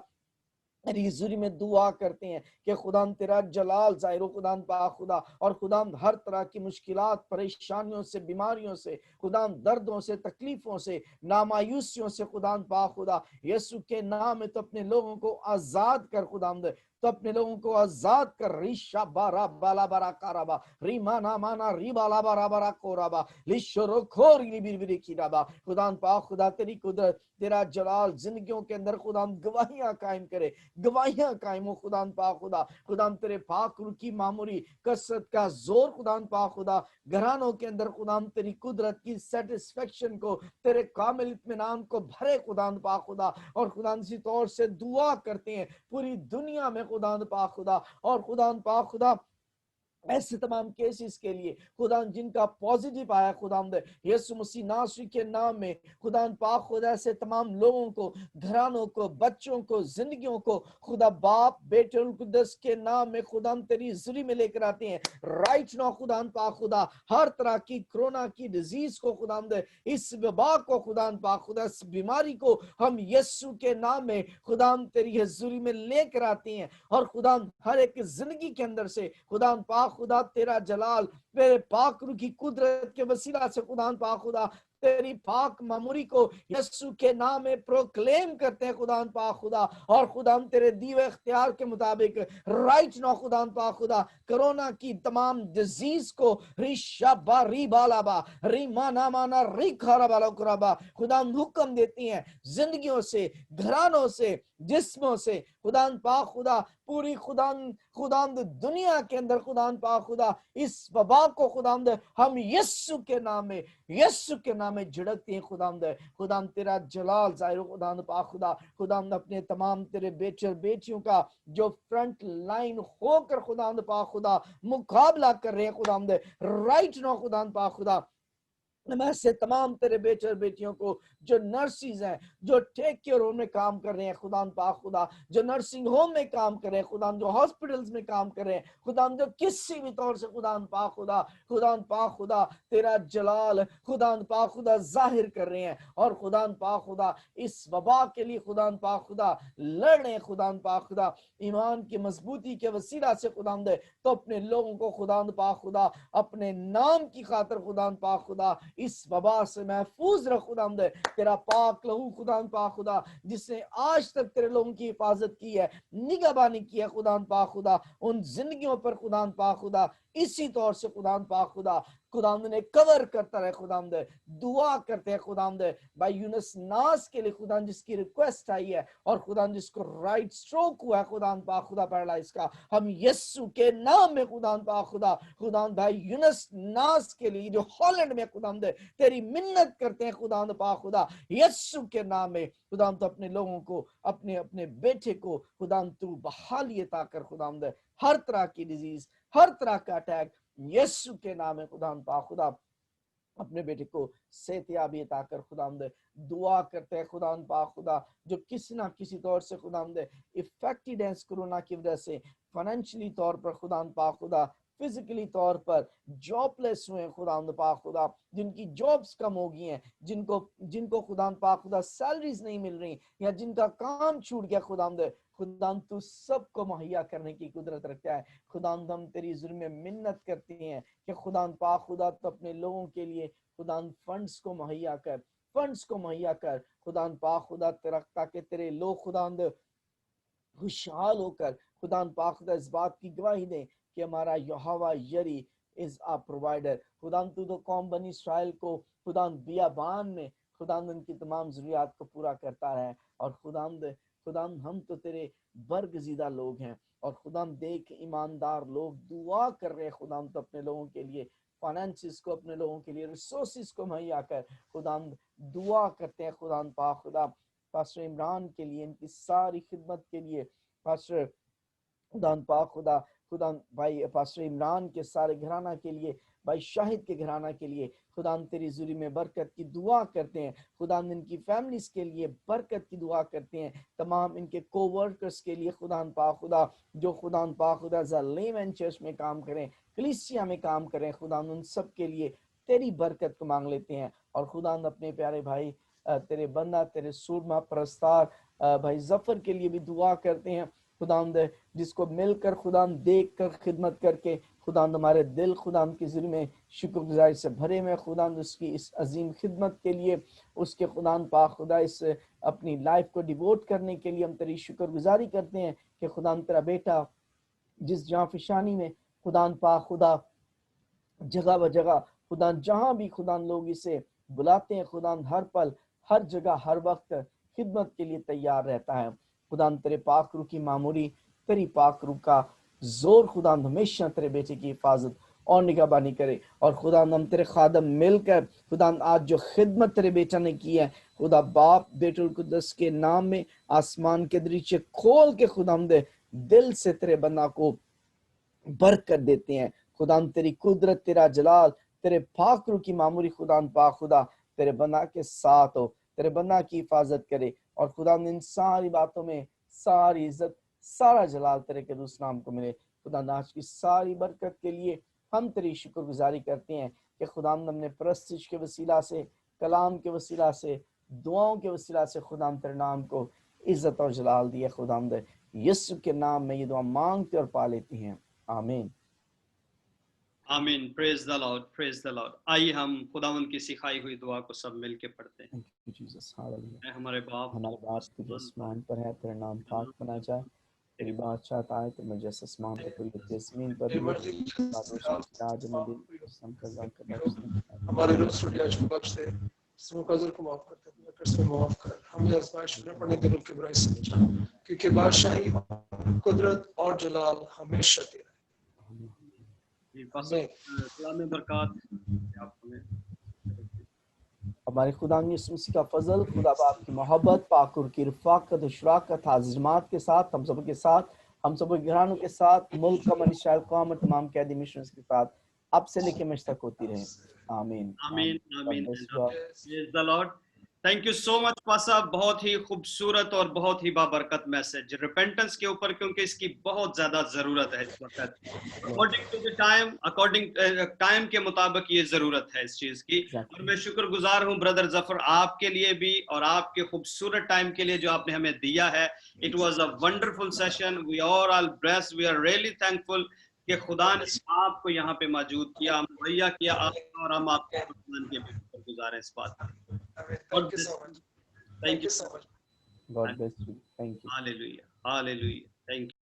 रिजुरी में दुआ करते हैं कि खुदाम तेरा जलाल जाहिर हो खुदाम पाक खुदा, और खुदाम हर तरह की मुश्किलात, परेशानियों से, बीमारियों से, खुदाम दर्दों से, तकलीफों से, नामायूसियों से खुदाम पाक खुदा, यीशु के नाम में तो अपने लोगों को आजाद कर खुदाम, तो अपने लोगों को आजाद कर। रिशा बारा बाला बारा काराबा रीमाना माना रिबाला बारा बारा कोराबा लिशोरो खोरी लिबिरबिरी किराबा। खुदा पाक खुदा तेरी कुदरत तेरा जलाल जिंदगियों के अंदर खुदा गवाहियां कायम करे, गवाहियां कायम हो खुदा पाक खुदा। खुदा तेरे पाक रूह की मामूली कसरत का जोर खुदा पाक खुदा घरानों के अंदर खुदा तेरी कुदरत की सेटिस्फेक्शन को, तेरे कामिल इत्मीनान को भरे खुदा पाक खुदा। और खुदा इसी तौर से दुआ करते हैं पूरी दुनिया में खुदा पाक खुदा। और खुदा पाक खुदा ऐसे तमाम केसेस के लिए खुदा जिनका पॉजिटिव आया खुदा यीशु मसीह नासरी के नाम में खुदा पाक खुदा से तमाम लोगों को, घरानों को, बच्चों को, जिंदगियों को खुदा बाप बेटे और कुदस के नाम में खुदा तेरी जुरी में लेकर आते हैं। राइट नाउ खुदा पाक खुदा हर तरह की कोरोना की डिजीज को खुदा इस वबा को खुदा पाक खुदा इस बीमारी को हम यीशु के नाम में खुदा तेरी हजूरी में लेकर आते हैं। और खुदा हर एक जिंदगी के अंदर से खुदा पाक खुदा तेरा जलाल तेरे पाक रूह की कुदरत के वसीला से खुदा पाक खुदा तेरी पाक मामूरी को यीशु के नाम में प्रोक्लेम करते हैं खुदा पाक खुदा। और खुदा तेरे दिए इख्तियार के मुताबिक राइट नाउ खुदा पाक खुदा कोरोना की तमाम डिजीज को रिशाबा रिबालाबा रिमाना माना रिखाराबाला कुराबा खुदा हुक्म देती हैं जिंदगियों से, घरानों से, जिस्मों से खुदा पाक खुदा पूरी खुदा दुनिया के अंदर खुदा पाक खुदा इस वबा को खुदा हम यीशु के नाम में, यीशु के नाम में झड़कते हैं खुदा तेरा जलाल जाहिर खुदा पाक खुदा अपने तमाम तेरे बेटे और बेटियों का जो फ्रंट लाइन होकर खुदा पाक खुदा मुकाबला कर रहे हैं खुदा राइट नो खुदा पाक खुदा मैं से तमाम तेरे बेटे और बेटियों को जो नर्सिस हैं, जो टेक केयर होम में काम कर रहे हैं खुदा पाक खुदा, जो नर्सिंग होम में काम कर रहे हैं खुदा, जो हॉस्पिटल्स में काम कर रहे हैं खुदा, जो किसी भी तौर से खुदा पाक खुदा तेरा जलाल खुदा पाक खुदा जाहिर कर रहे हैं। और खुदा पाक खुदा इस वबा के लिए खुदा पाक खुदा लड़ रहे हैं खुदा पाक खुदा ईमान की मजबूती के वसीला से खुदा तो अपने लोगों को खुदा पाक खुदा अपने नाम की खातिर खुदा पाक खुदा इस वबा से महफूज रख खुदा तेरा पाक लहू खुदा पाक खुदा जिसने आज तक तेरे लोगों की हिफाजत की है, निगहबानी की है खुदा पाक खुदा उन जिंदगियों पर खुदा पाक खुदा इसी तौर से खुदा पाक खुदा ने कवर करता रहे खुदा दुआ करते हैं खुदा भाई यूनुस नास के लिए खुदा जिसकी रिक्वेस्ट आई है और खुदा जिसको राइट स्ट्रोक हुआ है खुदा पाक खुदा पैरालाइज का, हम यीशु के नाम में खुदा पाक खुदा भाई यूनुस नास के लिए जो हॉलैंड में खुदा तेरी मिन्नत करते हैं खुदा पाक खुदा यीशु के नाम में खुदा तो अपने लोगों को, अपने अपने बेटे को खुदा तू बहाली अता कर खुदा हर तरह की डिजीज, हर तरह का अटैक यीशु के नाम में खुदा पाक खुदा अपने बेटे को सेहतयाबी अता कर खुदा दुआ करते हैं खुदा पाक खुदा जो किसी ना किसी तौर से खुदा इफेक्टेड है कोरोना की वजह से फाइनेंशियली तौर पर खुदा पाक खुदा फिजिकली तौर पर जॉबलेस हुए खुदा पाक खुदा जिनकी जॉब्स कम हो गई हैं, जिनको खुदा पाक खुदा सैलरीज नहीं मिल रही या जिनका काम छूट गया खुदा तू सबको मुहैया करने की कुदरत रखता है। खुदा हम तेरी जुर्म में मिन्नत करते हैं कि खुदा पाक खुदा तो अपने लोगों के लिए खुदा फंड्स को मुहैया कर खुदा पाक खुदा तेरा ताकि तेरे लोग खुदा खुशहाल होकर खुदा पाक खुदा इस बात की गवाही दें कि हमारा यहोवा यरी इज अ प्रोवाइडर। खुदा तू तो कौम बनी इस्राएल को खुदा बियाबान में खुदा उनकी तमाम जरूरियात को पूरा करता है। और खुदा हम तो तेरे बरगजीदा लोग हैं और खुदा देख ईमानदार लोग दुआ कर रहे हैं खुदा तो अपने लोगों के लिए फाइनेंसिस को, अपने लोगों के लिए रिसोर्सेस को मुहैया कर खुदा दुआ करते हैं खुदा पाक खुदा पास्टर इमरान के लिए, इनकी सारी खिदमत के लिए पास्टर खुदा पाक खुदा भाई पास्टर इमरान के सारे घराना के लिए, भाई शाहिद के घराना के लिए खुदा तेरी जुरी में बरकत की दुआ करते हैं। खुदा इनकी फैमिलीज के लिए बरकत की दुआ करते हैं। तमाम इनके कोवर्कर्स के लिए खुदा पाक खुदा जो खुदा पाक खुदा ज़लेमन चर्च में काम करें, कलीसिया में काम करें, खुदा उन सब के लिए तेरी बरकत को मांग लेते हैं। और खुदा अपने प्यारे भाई तेरे बंदा तेरे सूरमा परस्तार भाई जफर के लिए भी दुआ करते हैं खुदावंद जिसको मिलकर खुदावंद देखकर खिदमत करके खुदावंद हमारे दिल खुदावंद की ज़िंदगी में शुक्रगुजारी से भरे में खुदावंद उसकी इस अजीम खिदमत के लिए उसके खुदावंद पाक खुदा इस अपनी लाइफ को डिवोट करने के लिए हम तेरी शुक्रगुजारी करते हैं कि खुदावंद तेरा बेटा जिस जांफिशानी में खुदावंद पाक खुदा जगह ब जगह खुदा जहां भी खुदा लोग इसे बुलाते हैं खुदा हर पल हर जगह हर वक्त खिदमत के लिए तैयार रहता है। खुदा तेरे पाक रूह की मामूरी तेरी पाक रूह का जोर खुदा हमेशा तेरे बेटे की हिफाजत और निगहबानी करे और खुदा हम तेरे खादम मिलकर खुदा आज जो खिदमत तेरे बेटा ने की है खुदा बाप बेटुल कुद्दस के नाम में आसमान के दरीचे खोल के खुदा हम दिल से तेरे बंदा को बरकत देते हैं। खुदा तेरी कुदरत तेरा जलाल तेरे पाक रूह की मामूरी खुदा पाक खुदा तेरे बंदा के साथ हो, तेरे बंदा की हिफाजत करे और खुदा इन सारी बातों में सारी इज्जत सारा जलाल तेरे के उस नाम को मिले। खुदा आज की सारी बरकत के लिए हम तेरी शुक्रगुजारी करते हैं कि खुदा हमने प्रस्तिश के वसीला से कलाम के वसीला से दुआओं के वसीला से खुदा तेरे नाम को इज्जत और जलाल दिया। खुदा यीशु के नाम में ये दुआ मांगते और पा लेती हैं, आमीन आमीन। Praise the Lord, praise the Lord. आइए हम खुदावंद की सिखाई हुई दुआ को सब मिलके पढ़ते हैं। हमारे बाप तुझे आसमान पर है, तेरा नाम पाक बना जाए, तेरी बादशाहत आए, तुम जैसे आसमान पर पूरी ज़मीन पर हमारे रोज़ आज को बख्श दे, कर्ज़ों को माफ करते हैं, कर्ज़ में माफ कर, हमें आज़माइश में पड़ने दे, बल्कि बुराई से बचा, क्योंकि बादशाही कुदरत और जलाल हमेशा तेरा है। हमारे खुदा यीशु मसीह का फजल, खुदा बाप की मोहब्बत, पाकुर की रफ़ाकत और शराकत हाज़िमात के साथ, हम सब के साथ, हम सब घरानों के साथ, मुल्क का मनीषाल कौम और तमाम कैदी मिशनर्स के साथ अब से लेकर मज़ तक होती रहे, आमीन आमीन आमीन। Praise the Lord. Thank you so much पासा, बहुत ही खूबसूरत और बहुत ही बाबरकत मैसेज रिपेंटेंस के ऊपर, क्योंकि इसकी बहुत ज्यादा जरूरत है इस वक्त। According to the time, according time के मुताबिक ये जरूरत है इस चीज की। और मैं शुक्रगुजार हूँ ब्रदर जफर आपके लिए भी और आपके खूबसूरत टाइम के लिए जो आपने हमें दिया है। It was a wonderful session, we are all blessed, we are really thankful कि खुदा ने आपको यहाँ पे मौजूद किया, मुहैया किया आपको, और हम आपके शुक्रगुजार हैं इस बात का। Thank you so much. Thank you so much. God bless you. Thank you. Hallelujah. Hallelujah.